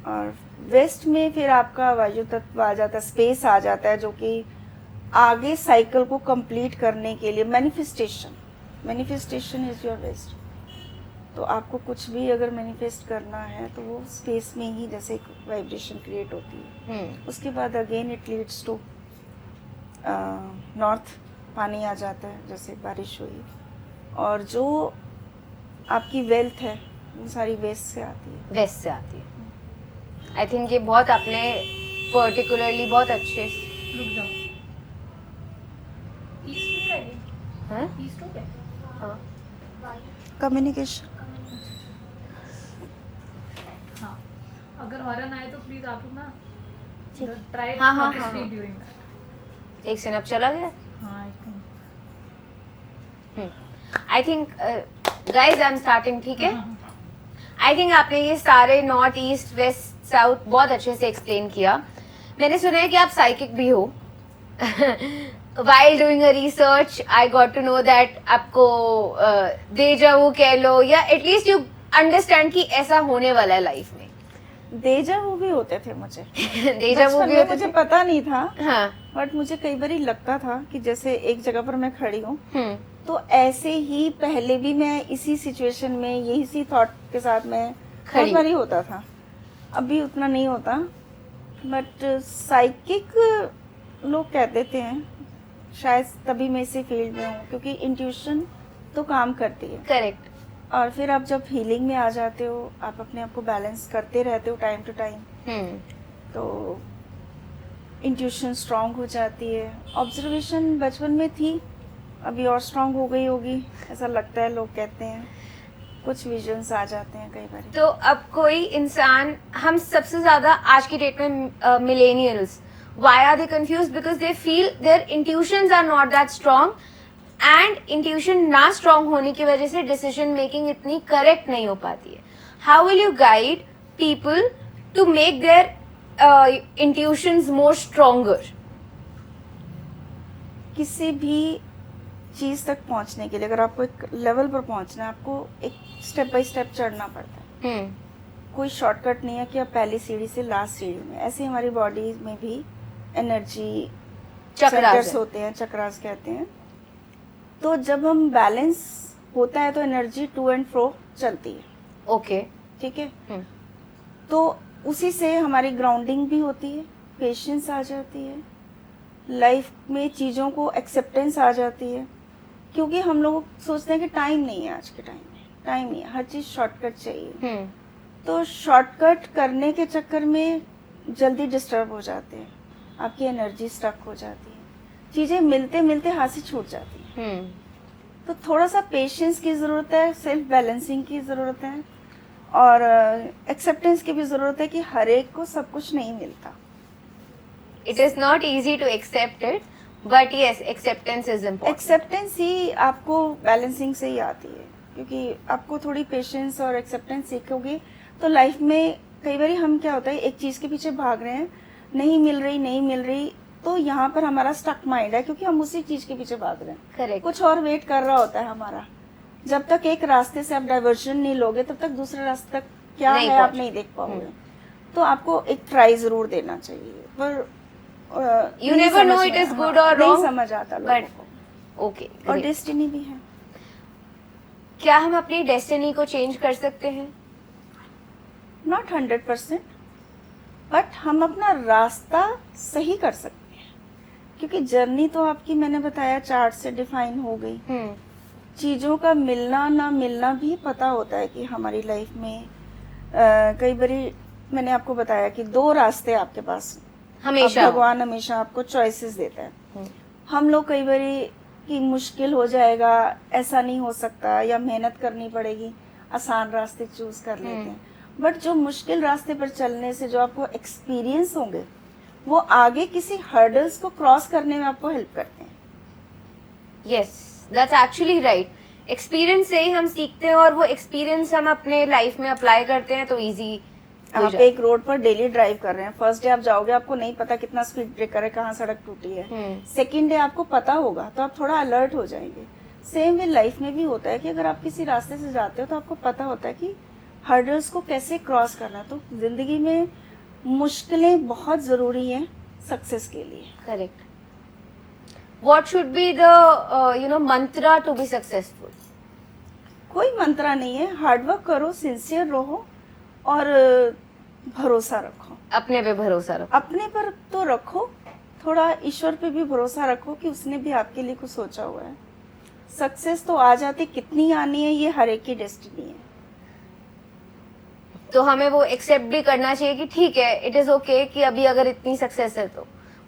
और वेस्ट में फिर आपका वायु तत्व आ जाता है, स्पेस आ जाता है, जो कि आगे साइकिल को कंप्लीट करने के लिए मैनिफेस्टेशन इज योर वेस्ट। तो आपको कुछ भी अगर मैनिफेस्ट करना है तो वो स्पेस में ही जैसे एक वाइब्रेशन क्रिएट होती है। उसके बाद again it leads to north, पानी आ जाता है, जैसे बारिश हुई। और जो आपकी वेल्थ है वो सारी वेस्ट से आती है। वेस्ट से आती है। आई थिंक ये बहुत आपने पर्टिकुलरली बहुत अच्छे रुक जाओ। ईस्ट में है, हाँ ईस्ट हो गया। हाँ कम्युनिकेशन। हाँ, अगर हॉर्न आए तो प्लीज आप लोग ना ठीक। ट्राई हाँ, हाँ, टू हाँ, स्पीक हाँ। During that. एक सेकंड, अब चला गया। हाँ, I think guys I am starting, ठीक है। आई थिंक आपने ये सारे नॉर्थ ईस्ट वेस्ट साउथ बहुत अच्छे से एक्सप्लेन किया। मैंने सुना है कि आप साइकिक भी हो। While doing a research, I got to know that आपको डेजा वू कह लो, या एटलीस्ट यू अंडरस्टैंड कि ऐसा होने वाला है लाइफ में। डेजा वू भी होते थे मुझे। डेजा वू बचपन भी में होते मुझे थे। पता नहीं था, हाँ। बट मुझे कई बार लगता था कि जैसे एक जगह पर मैं खड़ी हूँ, तो ऐसे ही पहले भी मैं इसी सिचुएशन में यही सी थॉट के साथ में खड़ी। बहुत बारी होता था। अभी उतना नहीं होता, बट साइकिक लोग कह देते हैं, शायद तभी मैं इसी फील्ड में हूँ, क्योंकि इंट्यूशन तो काम करती है। करेक्ट। और फिर आप जब हीलिंग में आ जाते हो, आप अपने आप को बैलेंस करते रहते हो टाइम टू टाइम, तो इंट्यूशन स्ट्रांग हो जाती है। ऑब्जर्वेशन बचपन में थी, अभी और स्ट्रांग हो गई होगी, ऐसा लगता है, लोग कहते हैं, कुछ विजन्स आ जाते हैं कई बार। तो अब कोई इंसान, हम सबसे ज्यादा आज की डेट में millennials, why are they confused? Because they feel their intuitions are not that strong, and intuition ना स्ट्रांग होने की वजह से डिसीजन मेकिंग इतनी करेक्ट नहीं हो पाती है। How will you guide people to make their intuitions more stronger? किसी भी चीज़ तक पहुंचने के लिए, अगर आपको एक लेवल पर पहुंचना है, आपको एक स्टेप बाय स्टेप चढ़ना पड़ता है। कोई शॉर्टकट नहीं है कि आप पहली सीढ़ी से लास्ट सीढ़ी में। ऐसे हमारी बॉडी में भी एनर्जी सेंटर्स होते हैं, चक्रास कहते हैं। तो जब हम बैलेंस होता है तो एनर्जी टू एंड फ्रो चलती है। ओके, ठीक है। तो उसी से हमारी ग्राउंडिंग भी होती है, पेशेंस आ जाती है, लाइफ में चीज़ों को एक्सेप्टेंस आ जाती है। क्योंकि हम लोग सोचते हैं कि टाइम नहीं है, आज के टाइम में टाइम नहीं है, हर चीज़ शॉर्टकट चाहिए। तो शॉर्टकट करने के चक्कर में जल्दी डिस्टर्ब हो जाते हैं, आपकी एनर्जी स्टक हो जाती है, चीज़ें मिलते मिलते हाथ से छूट जाती हैं। तो थोड़ा सा पेशेंस की ज़रूरत है, सेल्फ बैलेंसिंग की ज़रूरत है, और एक्सेप्टेंस की भी ज़रूरत है कि हर एक को सब कुछ नहीं मिलता। It is not easy to accept it, but yes, acceptance is important. Acceptance ही आपको बैलेंसिंग से ही आती है, क्योंकि आपको थोड़ी पेशेंस और एक्सेप्टेंस सीखोगे तो लाइफ में कई बार हम क्या होता है, एक चीज़ के पीछे भाग रहे हैं, नहीं मिल रही, तो यहाँ पर हमारा स्टक माइंड है, क्योंकि हम उसी चीज़ के पीछे भाग रहे हैं। करेक्ट। कुछ और वेट कर रहा होता है हमारा। जब तक एक रास्ते से आप डाइवर्जन नहीं लोगे, तब तक दूसरे रास्ते तक क्या है आप नहीं देख पाओगे। तो आपको एक ट्राई जरूर देना चाहिए, पर you never know it is good और रॉन्ग, नहीं समझ आता लोगों को। ओके। और डेस्टिनी भी है। क्या हम अपनी डेस्टिनी को चेंज कर सकते हैं? नॉट 100%, बट हम अपना रास्ता सही कर सकते हैं, क्योंकि जर्नी तो आपकी, मैंने बताया, चार्ट से डिफाइन हो गई। चीज़ों का मिलना ना मिलना भी पता होता है कि हमारी लाइफ में कई बारी मैंने आपको बताया कि दो रास्ते आपके पास हमेशा, भगवान हमेशा आपको चॉइसेस देता है। हम लोग कई बारी कि मुश्किल हो जाएगा, ऐसा नहीं हो सकता, या मेहनत करनी पड़ेगी, आसान रास्ते चूज कर लेते हैं। बट जो मुश्किल रास्ते पर चलने से जो आपको एक्सपीरियंस होंगे, वो आगे किसी हर्डल्स को क्रॉस करने में आपको हेल्प करते हैं। Yes, that's actually right. Experience से ही हम सीखते हैं, और वो एक्सपीरियंस हम अपने लाइफ में अप्लाई करते हैं तो इजी। आप एक रोड पर डेली ड्राइव कर रहे हैं, फर्स्ट डे आप जाओगे, आपको नहीं पता कितना स्पीड ब्रेकर है, कहाँ सड़क टूटी है। सेकंड डे आपको पता होगा, तो आप थोड़ा अलर्ट हो जाएंगे। सेम वे लाइफ में भी होता है कि अगर आप किसी रास्ते से जाते हो तो आपको पता होता है कि हर्डल्स को कैसे क्रॉस करना। तो जिंदगी में मुश्किलें बहुत जरूरी हैं सक्सेस के लिए। Correct. What should be the mantra to be successful? कोई मंत्रा नहीं है, हार्डवर्क करो, सिंसियर रहो, और भरोसा रखो। अपने पे भरोसा रखो। अपने पर तो रखो, थोड़ा ईश्वर पे भी भरोसा रखो कि उसने भी आपके लिए कुछ सोचा हुआ है। सक्सेस तो आ जाती, कितनी आनी है ये हर एक की डेस्टिनी है। तो हमें वो एक्सेप्ट भी करना चाहिए कि ठीक है, इट इज ओके कि अभी अगर इतनी सक्सेस है तो।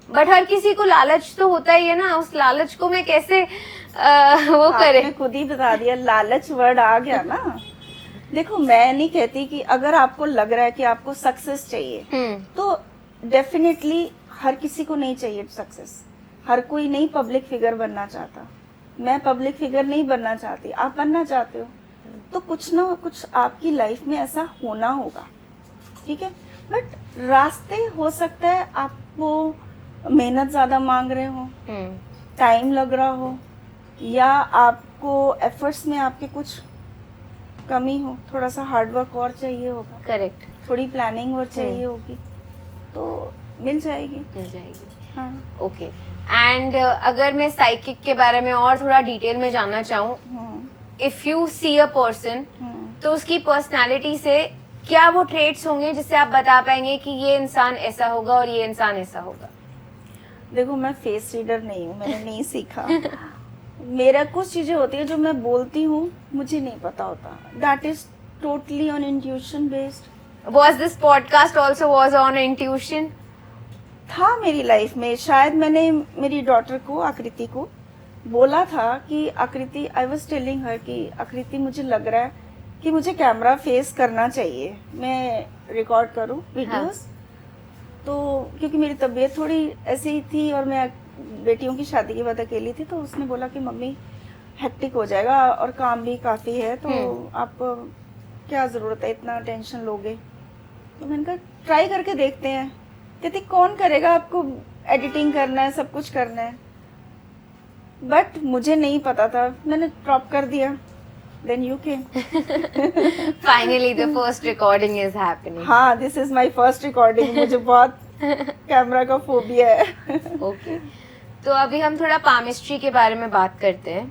बट हर किसी को लालच तो होता ही है ना, उस लालच को मैं कैसे वो करे। आपने खुद ही बता दिया, लालच वर्ड आ गया ना। देखो, मैं नहीं कहती कि अगर आपको लग रहा है कि आपको सक्सेस चाहिए, तो डेफिनेटली हर किसी को नहीं चाहिए सक्सेस। हर कोई नहीं पब्लिक फिगर बनना चाहता। मैं पब्लिक फिगर नहीं बनना चाहती, आप बनना चाहते हो, तो कुछ ना कुछ आपकी लाइफ में ऐसा होना होगा, ठीक है। बट रास्ते हो सकता है आपको मेहनत ज्यादा मांग रहे हो, टाइम लग रहा हो, या आपको एफर्ट्स में आपके कुछ कमी हो, थोड़ा सा हार्डवर्क और चाहिए होगा। करेक्ट। थोड़ी प्लानिंग और चाहिए होगी, तो मिल जाएगी। हाँ। ओके। एंड अगर मैं साइकिक के बारे में और थोड़ा डिटेल में जानना चाहूँ, if you see a person, तो उसकी पर्सनालिटी से क्या वो ट्रेट्स होंगे जिससे आप बता पाएंगे कि ये इंसान ऐसा होगा और ये इंसान ऐसा होगा? देखो, मैं फेस रीडर नहीं हूँ, मैंने नहीं सीखा। मेरा कुछ चीज़ें होती है जो मैं बोलती हूँ, मुझे नहीं पता होता. That is totally on intuition based. Was this podcast also was on intuition? था मेरी लाइफ में. शायद मैंने मेरी डॉटर को, आकृति को बोला था कि आकृति, आई वॉज टेलिंग हर कि आकृति मुझे लग रहा है कि मुझे कैमरा फेस करना चाहिए, मैं रिकॉर्ड करूं वीडियोस. तो क्योंकि मेरी तबीयत थोड़ी ऐसी ही थी और मैं बेटियों की शादी के बाद अकेली थी, तो उसने बोला कि मम्मी हेक्टिक हो जाएगा और काम भी काफ़ी है, तो आप क्या ज़रूरत है इतना टेंशन लोगे. तो मैंने कहा ट्राई करके देखते हैं. कहती कौन करेगा, आपको एडिटिंग करना है, सब कुछ करना है. बट मुझे नहीं पता था, मैंने ड्रॉप कर दिया. Then you came. Finally, the first recording is happening. हाँ, this is my first recording. मुझे बहुत कैमरा का फोबिया है. Okay. तो अभी हम थोड़ा पामिस्ट्री के बारे में बात करते हैं.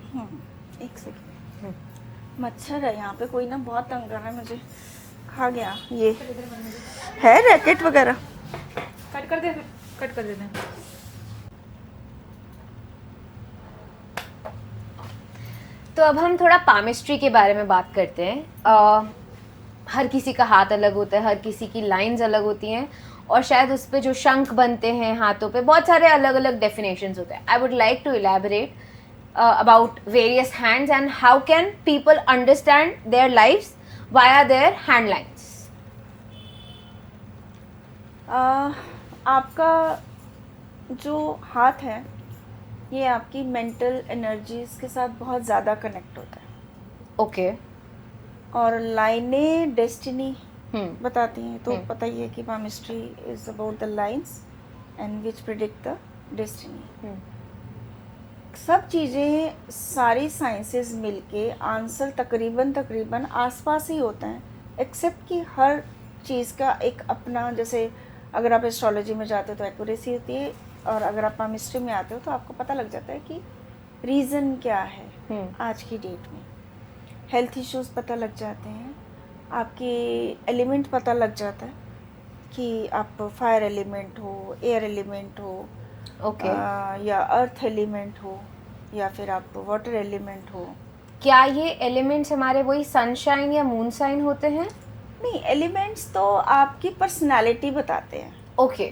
एक सेकेंड. मच्छर है यहाँ पे, कोई ना बहुत तंग कर रहा है मुझे. खा गया. ये है रैकेट वगैरह. कट कर दे, कट कर देते हैं. तो अब हम थोड़ा पामिस्ट्री के बारे में बात करते हैं. हर किसी का हाथ अलग होता है, हर किसी की लाइंस अलग होती हैं, और शायद उस पे जो शंख बनते हैं हाथों पे, बहुत सारे अलग अलग डेफिनेशंस होते हैं. I would like to elaborate about various hands and how can people understand their lives via their hand lines. आपका जो हाथ है ये आपकी मेंटल एनर्जीज के साथ बहुत ज़्यादा कनेक्ट होता है. Okay. और लाइनें डेस्टिनी बताती हैं. तो हम्म. पता ही है कि palmistry is about the lines and which predict the destiny. सब चीज़ें, सारी साइंसेस मिलके आंसर तकरीबन आसपास ही होता है, एक्सेप्ट कि हर चीज़ का एक अपना, जैसे अगर आप एस्ट्रोलॉजी में जाते हो तो एक्यूरेसी होती है, और अगर आप पामिस्ट्री में आते हो तो आपको पता लग जाता है कि रीज़न क्या है. आज की डेट में हेल्थ इश्यूज पता लग जाते हैं, आपके एलिमेंट पता लग जाता है कि आप फायर एलिमेंट हो, एयर एलिमेंट हो, Okay. या अर्थ एलिमेंट हो, या फिर आप वाटर एलिमेंट हो. क्या ये एलिमेंट्स हमारे वही सनशाइन या मून साइन होते हैं? नहीं, एलिमेंट्स तो आपकी पर्सनालिटी बताते हैं. ओके.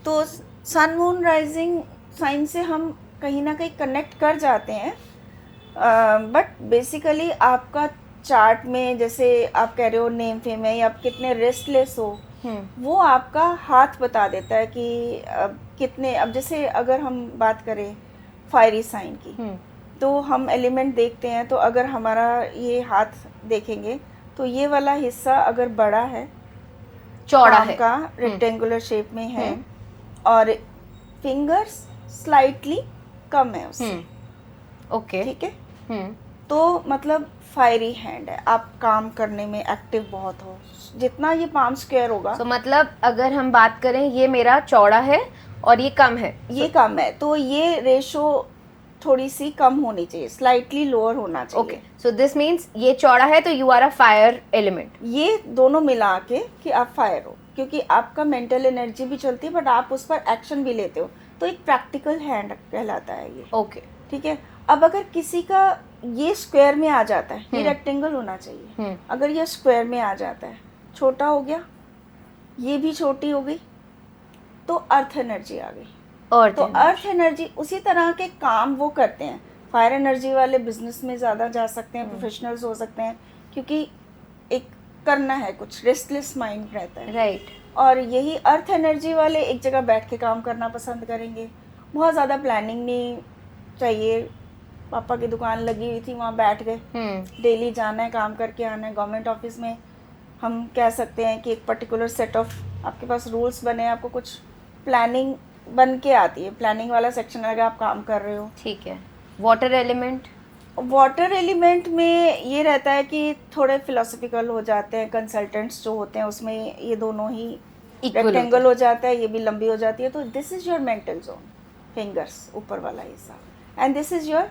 तो सन मून राइजिंग साइन से हम कहीं ना कहीं कनेक्ट कर जाते हैं. बट बेसिकली आपका चार्ट में, जैसे आप कह रहे हो नेम फेम है, या आप कितने रेस्टलेस हो, वो आपका हाथ बता देता है कि कितने. अब जैसे अगर हम बात करें फायरी साइन की, तो हम एलिमेंट देखते हैं, तो अगर हमारा ये हाथ देखेंगे तो ये वाला हिस्सा अगर बड़ा है, चौड़ा palm है, का रेक्टेंगुलर शेप में है, और फिंगर्स स्लाइटली कम है उससे. ओके. ठीक है. तो मतलब फायरी हैंड है, आप काम करने में एक्टिव बहुत हो. जितना ये पाम स्क्वायर होगा, तो मतलब अगर हम बात करें, ये मेरा चौड़ा है और ये कम है, ये कम है, तो ये रेशो थोड़ी सी कम होनी चाहिए, स्लाइटली लोअर होना चाहिए. ओके. सो दिस मीन्स ये चौड़ा है तो you are a fire element. ये दोनों मिला के कि आप फायर हो, क्योंकि आपका मेंटल एनर्जी भी चलती है बट आप उस पर एक्शन भी लेते हो, तो एक प्रैक्टिकल हैंड कहलाता है ये. ओके. ठीक है. अब अगर किसी का ये स्क्वायर में आ जाता है, ये रेक्टेंगल होना चाहिए, अगर ये स्क्वायर में आ जाता है, छोटा हो गया, ये भी छोटी हो गई, तो अर्थ एनर्जी आ गई. और तो अर्थ एनर्जी उसी तरह के काम वो करते हैं. फायर एनर्जी वाले बिजनेस में ज़्यादा जा सकते हैं, प्रोफेशनल्स हो सकते हैं, क्योंकि एक करना है कुछ, रेस्टलेस माइंड रहता है. राइट. और यही अर्थ एनर्जी वाले एक जगह बैठ के काम करना पसंद करेंगे. बहुत ज़्यादा प्लानिंग नहीं चाहिए. पापा की दुकान लगी हुई थी, वहाँ बैठ गए, डेली जाना है, काम करके आना है. गवर्नमेंट ऑफिस में हम कह सकते हैं कि एक पर्टिकुलर सेट ऑफ आपके पास रूल्स बने हैं, आपको कुछ प्लानिंग बन के आती है, प्लानिंग वाला सेक्शन अगर आप काम कर रहे हो. ठीक है. Water element. वाटर एलिमेंट में ये रहता है कि थोड़े फिलोसफिकल हो जाते हैं. कंसल्टेंट्स जो होते हैं उसमें ये दोनों ही रेक्टेंगल हो जाता है, ये भी लंबी हो जाती है. तो this is your mental zone, fingers ऊपर वाला हिस्सा, and this is your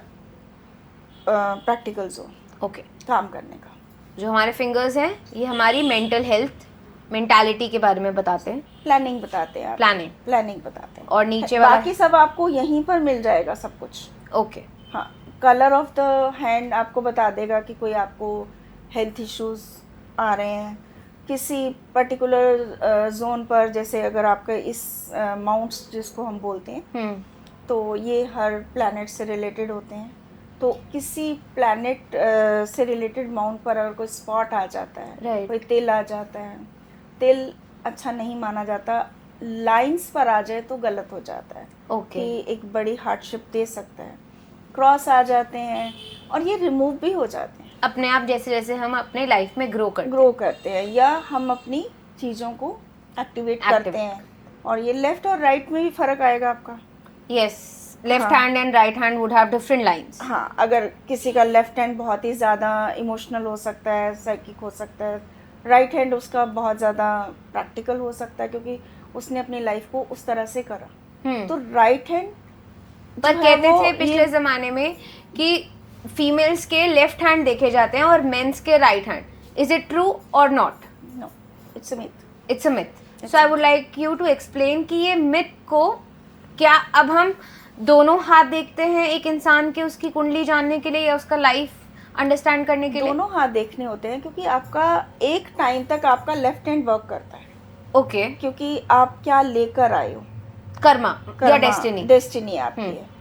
practical zone. Okay. काम करने का. जो हमारे फिंगर्स हैं ये हमारी मेंटल हेल्थ, मेंटालिटी के बारे में बताते हैं. प्लानिंग बताते हैं. प्लानिंग बताते हैं. और नीचे वाला बाकी सब आपको यहीं पर मिल जाएगा सब कुछ. ओके. हाँ, कलर ऑफ द हैंड आपको बता देगा कि कोई आपको हेल्थ इश्यूज आ रहे हैं किसी पर्टिकुलर जोन पर, जैसे अगर आपका इस माउंट्स जिसको हम बोलते हैं, तो ये हर प्लैनेट से रिलेटेड होते हैं। तो किसी प्लैनेट से रिलेटेड माउंट पर अगर कोई स्पॉट आ जाता है, Right. कोई तिल आ जाता है, तिल अच्छा नहीं माना जाता, लाइंस पर आ जाए तो गलत हो जाता है ओके कि एक बड़ी हार्डशिप दे सकता है। क्रॉस आ जाते हैं और ये रिमूव भी हो जाते हैं अपने आप, जैसे जैसे हम अपने लाइफ में ग्रो करते हैं या हम अपनी चीज़ों को एक्टिवेट करते हैं। और ये लेफ्ट और राइट में भी फ़र्क आएगा आपका। यस, लेफ्ट हाँ। Hand and right hand would have different lines. हाँ, अगर किसी का लेफ्ट हैंड बहुत ही ज़्यादा इमोशनल हो सकता है, साइकिक हो सकता है, राइट हैंड उसका बहुत ज़्यादा प्रैक्टिकल हो सकता है क्योंकि उसने अपनी लाइफ को उस तरह से करा। तो राइट हैंड पर कहते थे पिछले जमाने में कि फीमेल्स के लेफ्ट हैंड देखे जाते हैं और मेंस के right hand. Is it true और not? No, it's a myth. It's a myth. So I would like you to explain कि ये मिथ को क्या अब हम दोनों हाथ देखते हैं एक इंसान के, उसकी कुंडली जानने के लिए या उसका लाइफ अंडरस्टैंड करने के लिए? दोनों हाथ देखने होते हैं क्योंकि आपका एक टाइम तक आपका लेफ्ट हैंड वर्क करता है। ओके, क्योंकि आप क्या लेकर आए हो, कर्मा या डेस्टिनी आपकी है।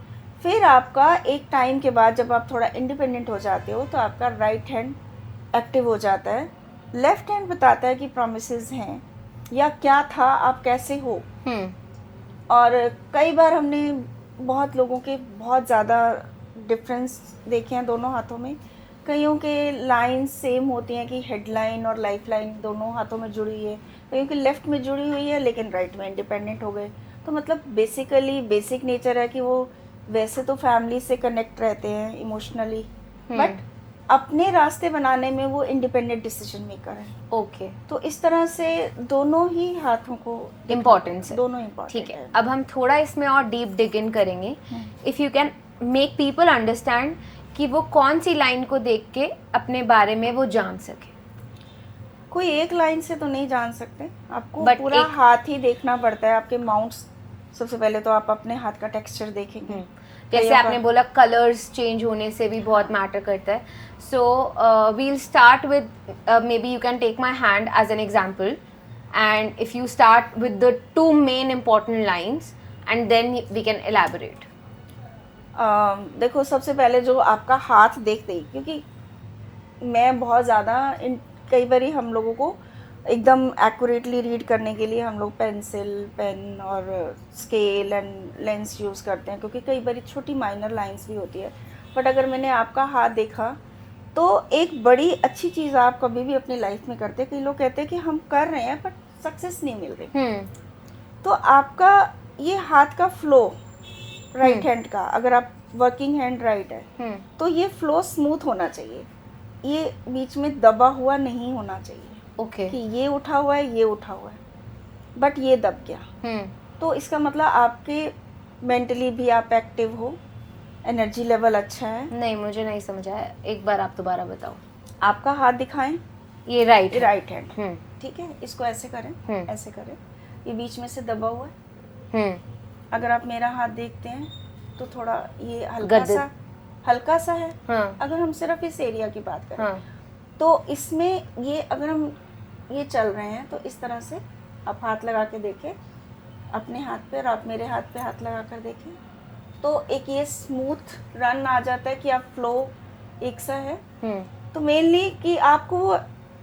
फिर आपका एक टाइम के बाद जब आप थोड़ा इंडिपेंडेंट हो जाते हो तो आपका राइट हैंड एक्टिव हो जाता है। लेफ्ट हैंड बताता है कि प्रॉमिसेस हैं या क्या था, आप कैसे हो। और कई बार हमने बहुत लोगों के बहुत ज़्यादा डिफरेंस देखे हैं दोनों हाथों में। कईयों के लाइन सेम होती हैं कि हेडलाइन और लाइफ लाइन दोनों हाथों में जुड़ी हुई है, कईयों की लेफ्ट में जुड़ी हुई है लेकिन राइट में इंडिपेंडेंट हो गए। तो मतलब बेसिकली बेसिक नेचर है कि वो वैसे तो फैमिली से कनेक्ट रहते हैं इमोशनली, बट अपने रास्ते बनाने में वो इंडिपेंडेंट डिसीजन मेकर है। ओके, तो इस तरह से दोनों ही हाथों को इम्पोर्टेंस है, दोनों इम्पोर्टेंट। ठीक है। अब हम थोड़ा इसमें और डीप डिग इन करेंगे। If you can make people understand कि वो कौन सी लाइन को देख के अपने बारे में वो जान सके। कोई एक लाइन से तो नहीं जान सकते, आपको But पूरा हाथ ही देखना पड़ता है। आपके माउंट्स, सबसे पहले तो आप अपने हाथ का टेक्सचर देखेंगे। जैसे आपने बोला कलर्स चेंज होने से भी बहुत मैटर करता है। So we'll start with, maybe you can take my hand as an example, and if you start with the two main important lines and then we can elaborate. देखो, सबसे पहले जो आपका हाथ देखते ही, क्योंकि मैं बहुत ज़्यादा कई बार हम लोगों को एकदम एक्यूरेटली रीड करने के लिए हम लोग पेन और स्केल एंड लेंस यूज़ करते हैं क्योंकि कई बार छोटी माइनर लाइंस भी होती है। बट अगर मैंने आपका हाथ देखा तो एक बड़ी अच्छी चीज़ आप कभी भी अपनी लाइफ में करते हैं। कई लोग कहते हैं कि हम कर रहे हैं बट सक्सेस नहीं मिल रही। तो आपका ये हाथ का फ्लो राइट हैंड का, अगर आप वर्किंग हैंड राइट है तो ये फ्लो स्मूथ होना चाहिए, ये बीच में दबा हुआ नहीं होना चाहिए। ओके, कि ये उठा हुआ है, ये उठा हुआ है, बट ये दब गया। तो इसका मतलब आपके मेंटली भी आप एक्टिव हो, एनर्जी लेवल अच्छा है। नहीं, मुझे नहीं समझ आया, एक बार आप दोबारा बताओ। आपका हाथ दिखाएं, ये राइट हैंड, ठीक है। इसको ऐसे करें, ऐसे करें, ये बीच में से दबा हुआ है। अगर आप मेरा हाथ देखते हैं तो थोड़ा ये हल्का सा है। अगर हम सिर्फ इस एरिया की बात करें तो इसमें ये अगर हम ये चल रहे हैं तो इस तरह से आप हाथ लगा के देखें अपने हाथ पे और आप मेरे हाथ पे हाथ लगा कर देखें तो एक ये स्मूथ रन आ जाता है कि आप फ्लो एक सा है। तो मेनली कि आपको वो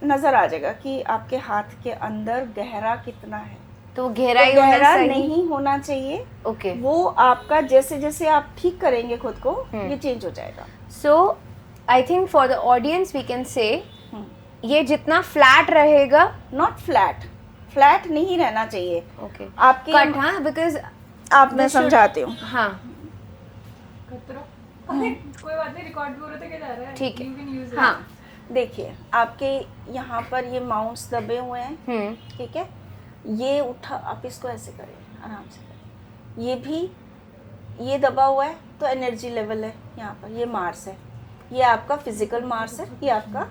नज़र आ जाएगा कि आपके हाथ के अंदर गहरा कितना है। तो गहराई तो गहरा नहीं होना चाहिए। ओके, वो आपका जैसे जैसे आप ठीक करेंगे खुद को ये चेंज हो जाएगा। So I think for the audience we can say ये जितना फ्लैट रहेगा, नॉट फ्लैट नहीं रहना चाहिए। ओके, आपके कट, हाँ, बिकॉज आप मैं समझाती हूँ। हाँ, कोई बात नहीं, रिकॉर्ड भी हो रहा था, क्या जा रहा है, ठीक है। You can use it. हाँ, देखिए आपके यहाँ पर ये माउंट्स दबे हुए हैं, ठीक है। ये उठा, आप इसको ऐसे करें, आराम से करें। ये भी ये दबा हुआ है तो एनर्जी लेवल है यहाँ पर, ये मार्स है, ये आपका फिजिकल मार्स है, ये आपका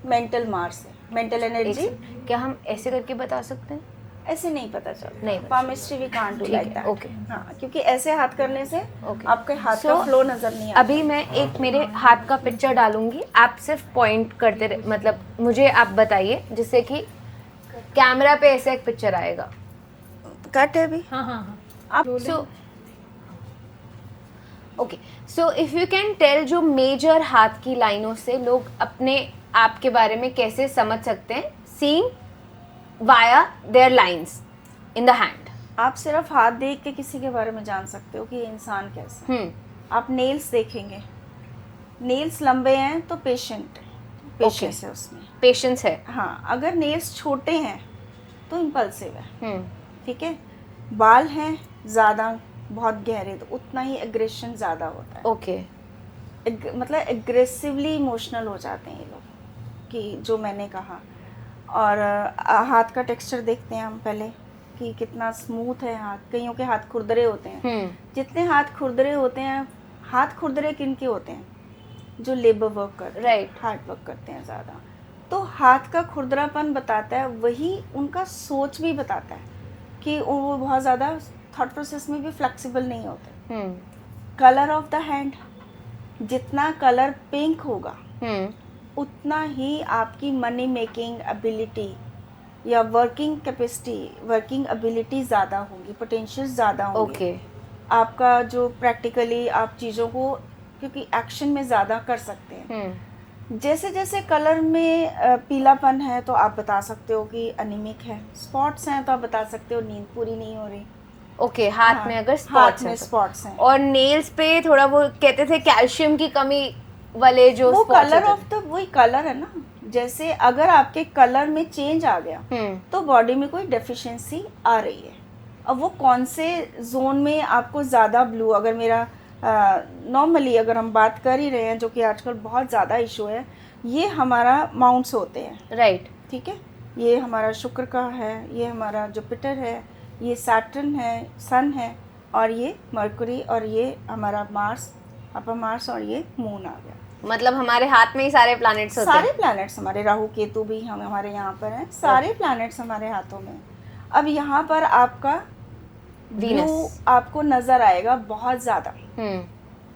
मेंटल मार्स है, मेंटल एनर्जी। क्या हम ऐसे करके बता सकते हैं? ऐसे नहीं पता चलता, नहीं पता पामिस्ट्री वी कांट डू ठीक लाइक है, दैट। okay. हाँ, क्योंकि ऐसे हाथ करने से Okay. आपके हाथ So, का फ्लो नजर नहीं आता। अभी मैं एक मेरे हाथ का पिक्चर डालूंगी, आप सिर्फ पॉइंट करते मतलब मुझे आप बताइए जिससे कि कैमरा पे ऐसे एक पिक्चर आएगा। कट है अभी हाँ हाँ हाँ आप so okay, so if you can tell जो मेजर हाथ की लाइनों से लोग अपने आप के बारे में कैसे समझ सकते हैं, seeing via their lines in the hand. आप सिर्फ हाथ देख के किसी के बारे में जान सकते हो कि ये इंसान कैसा है। आप नेल्स देखेंगे, नेल्स लंबे हैं तो पेशेंस है उसमें, पेशेंस है। हाँ। अगर नेल्स छोटे हैं तो इम्पल्सिव है, Hmm. ठीक है। बाल हैं ज़्यादा बहुत गहरे तो उतना ही एग्रेशन ज़्यादा होता है। ओके, मतलब एग्रेसिवली इमोशनल हो जाते हैं ये लोग, कि जो मैंने कहा। और हाथ का टेक्सचर देखते हैं हम पहले कि कितना स्मूथ है हाथ। कईयों के हाथ खुरदरे होते हैं। जितने हाथ खुरदरे होते हैं, हाथ खुरदरे किनके होते हैं? जो लेबर वर्क करते हैं, Right. हार्ड वर्क करते हैं ज़्यादा। तो हाथ का खुरदरापन बताता है, वही उनका सोच भी बताता है कि वो बहुत ज़्यादा थॉट प्रोसेस में भी फ्लेक्सिबल नहीं होते। कलर ऑफ द हैंड, जितना कलर पिंक होगा उतना ही आपकी मनी मेकिंग एबिलिटी या वर्किंग कैपेसिटी, वर्किंग एबिलिटी ज़्यादा होगी, पोटेंशियल ज़्यादा होगी। ओके, आपका जो प्रैक्टिकली आप चीज़ों को क्योंकि एक्शन में ज़्यादा कर सकते हैं। जैसे जैसे कलर में पीलापन है तो आप बता सकते हो कि अनिमिक है। स्पॉट्स हैं तो आप बता सकते हो नींद पूरी नहीं हो रही। ओके, हाथ हाँ, में अगर हाथ स्पॉट्स में हैं तो। स्पॉट्स हैं। और नेल्स पे थोड़ा वो कहते थे कैल्शियम की कमी वाले जो वो spots कलर होते ऑफ द वही कलर है ना। जैसे अगर आपके कलर में चेंज आ गया थे। तो बॉडी में कोई डेफिशिएंसी आ रही है। अब वो कौन से जोन में आपको ज़्यादा ब्लू, अगर मेरा नॉर्मली अगर हम बात कर ही रहे हैं जो कि आजकल बहुत ज़्यादा इशू है, ये हमारा माउंट्स होते हैं, राइट। ठीक है। ये हमारा शुक्र का है, ये हमारा जुपिटर है, ये सैटर्न है, सन है, और ये मरकुरी, और ये हमारा मार्स, अपर मार्स, और ये मून आ गया। मतलब हमारे हाथ में ही सारे प्लैनेट्स होते सारे हैं। प्लैनेट्स हमारे, राहु केतु भी हम हमारे यहाँ पर हैं, सारे प्लैनेट्स हमारे हाथों में। अब यहाँ पर आपका ब्लू Venus. आपको नजर आएगा बहुत ज़्यादा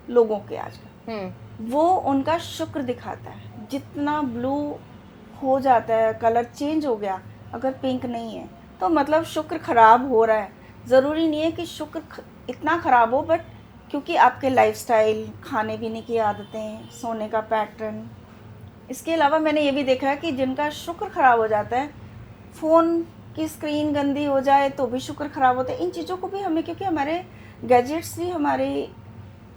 लोगों के आजकल, वो उनका शुक्र दिखाता है। जितना ब्लू हो जाता है, कलर चेंज हो गया, अगर पिंक नहीं है तो मतलब शुक्र खराब हो रहा है। ज़रूरी नहीं है कि शुक्र इतना ख़राब हो, बट क्योंकि आपके लाइफस्टाइल, खाने पीने की आदतें, सोने का पैटर्न। इसके अलावा मैंने ये भी देखा है कि जिनका शुक्र ख़राब हो जाता है, फ़ोन की स्क्रीन गंदी हो जाए तो भी शुक्र ख़राब होता है। इन चीज़ों को भी हमें, क्योंकि हमारे गैजेट्स भी हमारी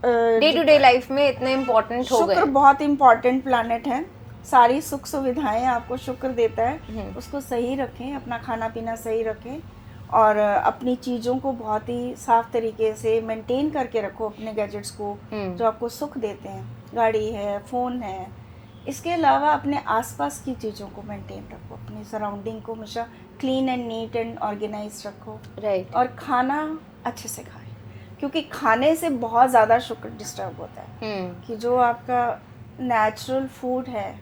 डे टू डे लाइफ में इतने इम्पोर्टेंट हो गए। शुक्र बहुत इम्पॉर्टेंट प्लैनेट है। सारी सुख सुविधाएं आपको शुक्र देता है। उसको सही रखें, अपना खाना पीना सही रखें, और अपनी चीज़ों को बहुत ही साफ तरीके से मेंटेन करके रखो, अपने गैजेट्स को जो आपको सुख देते हैं। गाड़ी है, फ़ोन है। इसके अलावा अपने आसपास की चीज़ों को मेंटेन रखो, अपनी सराउंडिंग को हमेशा clean and neat and organise रखो। राइट। और खाना अच्छे से खाएं, क्योंकि खाने से बहुत ज़्यादा शुक्र डिस्टर्ब होता है। कि जो आपका नेचुरल फूड है,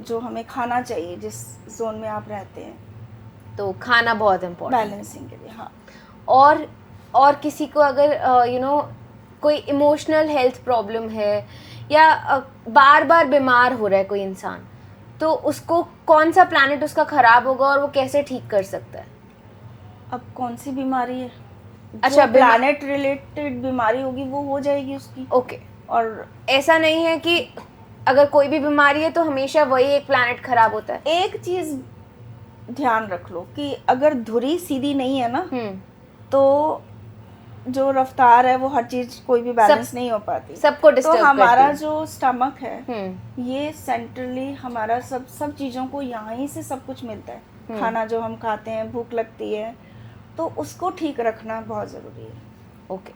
जो हमें खाना चाहिए जिस जोन में आप रहते हैं, तो खाना बहुत इम्पोर्टेंट, बैलेंसिंग के लिए। हाँ, और किसी को अगर कोई इमोशनल हेल्थ प्रॉब्लम है या बार बार बीमार हो रहा है कोई इंसान, तो उसको कौन सा प्लैनेट उसका खराब होगा और वो कैसे ठीक कर सकता है? अब कौन सी बीमारी है? अच्छा, प्लैनेट रिलेटेड बीमारी होगी वो हो जाएगी उसकी। ओके। और ऐसा नहीं है कि अगर कोई भी बीमारी है तो हमेशा वही एक प्लैनेट खराब होता है। एक चीज ध्यान रख लो कि अगर धुरी सीधी नहीं है ना, तो जो रफ्तार है वो हर चीज कोई भी बैलेंस नहीं हो पाती, सबको तो डिस्टर्ब हमारा करती है। जो स्टमक है, ये सेंट्रली हमारा सब चीज़ों को यहाँ ही से सब कुछ मिलता है। खाना जो हम खाते हैं, भूख लगती है, तो उसको ठीक रखना बहुत ज़रूरी है। ओके।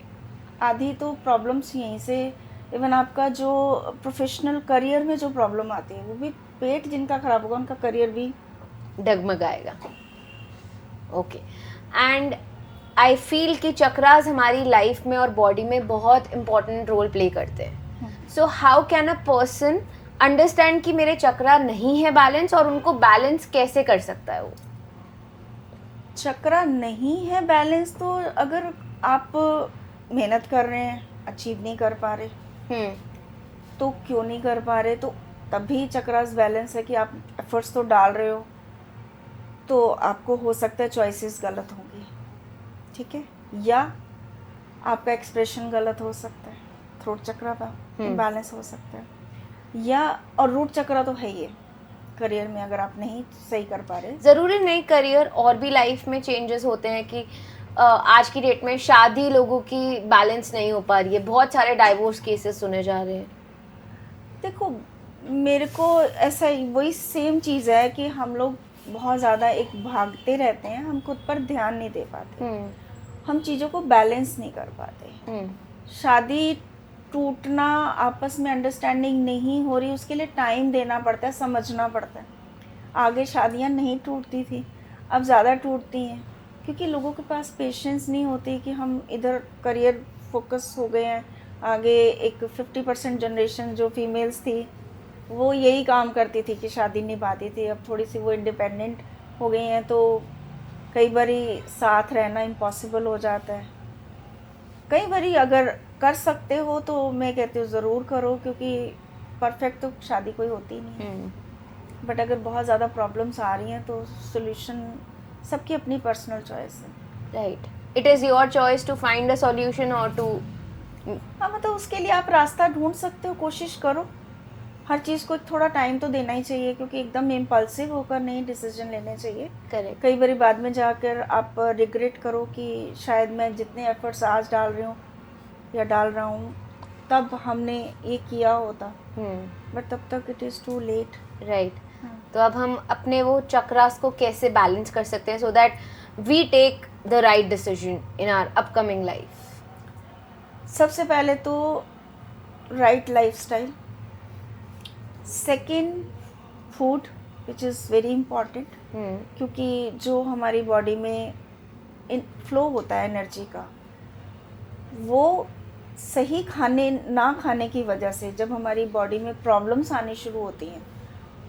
आधी तो प्रॉब्लम्स यहीं से, इवन आपका जो प्रोफेशनल करियर में जो प्रॉब्लम आती है, वो भी पेट जिनका ख़राब होगा उनका करियर भी डगमगाएगा। ओके। एंड आई फील कि चक्रास हमारी लाइफ में और बॉडी में बहुत इम्पोर्टेंट रोल प्ले करते हैं। So how can a person understand कि मेरे चक्रा नहीं है बैलेंस, और उनको बैलेंस कैसे कर सकता है वो? चक्रा नहीं है बैलेंस तो अगर आप मेहनत कर रहे हैं, अचीव नहीं कर पा रहे, तो क्यों नहीं कर पा रहे, तो तभी चक्रास बैलेंस है कि आप एफर्ट्स तो डाल रहे हो, तो आपको हो सकता है चॉइसेस गलत होंगी, ठीक है, या आपका एक्सप्रेशन गलत हो सकता है, थ्रोट चक्रा का इम्बैलेंस हो सकता है, या और रूट चक्रा तो है ही है करियर में, अगर आप नहीं सही कर पा रहे। ज़रूरी नहीं करियर, और भी लाइफ में चेंजेस होते हैं कि आज की डेट में शादी लोगों की बैलेंस नहीं हो पा रही है, बहुत सारे डाइवोर्स केसेस सुने जा रहे हैं। देखो मेरे को ऐसा वही सेम चीज़ है कि हम लोग बहुत ज़्यादा एक भागते रहते हैं, हम खुद पर ध्यान नहीं दे पाते, हम चीज़ों को बैलेंस नहीं कर पाते। शादी टूटना, आपस में अंडरस्टैंडिंग नहीं हो रही, उसके लिए टाइम देना पड़ता है, समझना पड़ता है। आगे शादियां नहीं टूटती थी, अब ज़्यादा टूटती हैं, क्योंकि लोगों के पास पेशेंस नहीं होती कि हम इधर करियर फोकस हो गए हैं। आगे एक 50% जनरेशन जो फीमेल्स थी वो यही काम करती थी कि शादी निभाती थी, अब थोड़ी सी वो इंडिपेंडेंट हो गई हैं, तो कई बारी साथ रहना इम्पॉसिबल हो जाता है। कई बारी अगर कर सकते हो तो मैं कहती हूँ ज़रूर करो, क्योंकि परफेक्ट तो शादी कोई होती नहीं है, बट अगर बहुत ज़्यादा प्रॉब्लम्स आ रही हैं तो सोल्यूशन सबकी अपनी पर्सनल चॉइस है। Right, it is your choice to find a solution और टू, हाँ मतलब उसके लिए आप रास्ता ढूंढ सकते हो, कोशिश करो। हर चीज़ को थोड़ा टाइम तो देना ही चाहिए, क्योंकि एकदम इम्पल्सिव होकर नहीं डिसीजन लेने चाहिए। करेक्ट, कई बार बाद में जाकर आप रिग्रेट करो कि शायद मैं जितने एफर्ट्स आज डाल रही हूँ या डाल रहा हूँ तब हमने ये किया होता, बट तब तक it is too late. Right. तो अब हम अपने वो चक्रास को कैसे बैलेंस कर सकते हैं so that we take the right decision in our upcoming life? सबसे पहले तो right lifestyle, second food which is very important, क्योंकि जो हमारी बॉडी में फ्लो होता है एनर्जी का, वो सही खाने ना खाने की वजह से जब हमारी बॉडी में प्रॉब्लम्स आनी शुरू होती हैं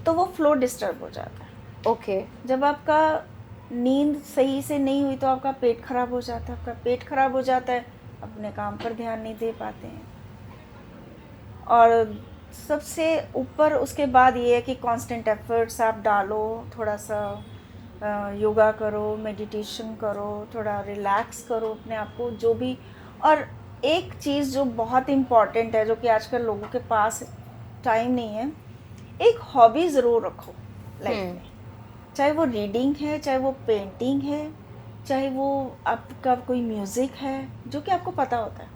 तो वो फ्लो डिस्टर्ब हो जाता है। ओके, जब आपका नींद सही से नहीं हुई तो आपका पेट खराब हो जाता है, आपका पेट खराब हो जाता है, अपने काम पर ध्यान नहीं दे पाते हैं। और सबसे ऊपर उसके बाद ये है कि कांस्टेंट एफर्ट्स आप डालो, थोड़ा सा योगा करो, मेडिटेशन करो, थोड़ा रिलैक्स करो अपने आप को, जो भी। और एक चीज़ जो बहुत इम्पॉर्टेंट है, जो कि आजकल लोगों के पास टाइम नहीं है, एक हॉबी ज़रूर रखो लाइफ में, चाहे वो रीडिंग है, चाहे वो पेंटिंग है, चाहे वो आपका कोई म्यूज़िक है, जो कि आपको पता होता है।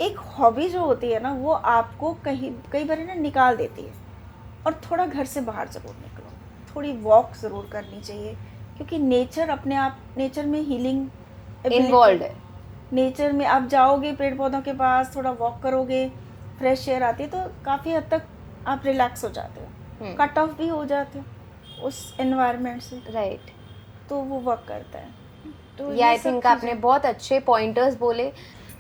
एक हॉबी जो होती है ना, वो आपको कई बार ना निकाल देती है। और थोड़ा घर से बाहर ज़रूर निकलो, थोड़ी वॉक ज़रूर करनी चाहिए, क्योंकि नेचर अपने आप, नेचर में हीलिंग इन्वॉल्व है। नेचर में आप जाओगे, पेड़ पौधों के पास थोड़ा वॉक करोगे, फ्रेश एयर आती है, तो काफ़ी हद तक आप रिलैक्स हो जाते हो, कट ऑफ भी हो जाते हो उस एनवायरनमेंट से। राइट, तो वो वर्क करता है। तो ये आई थिंक आपने बहुत अच्छे पॉइंटर्स बोले।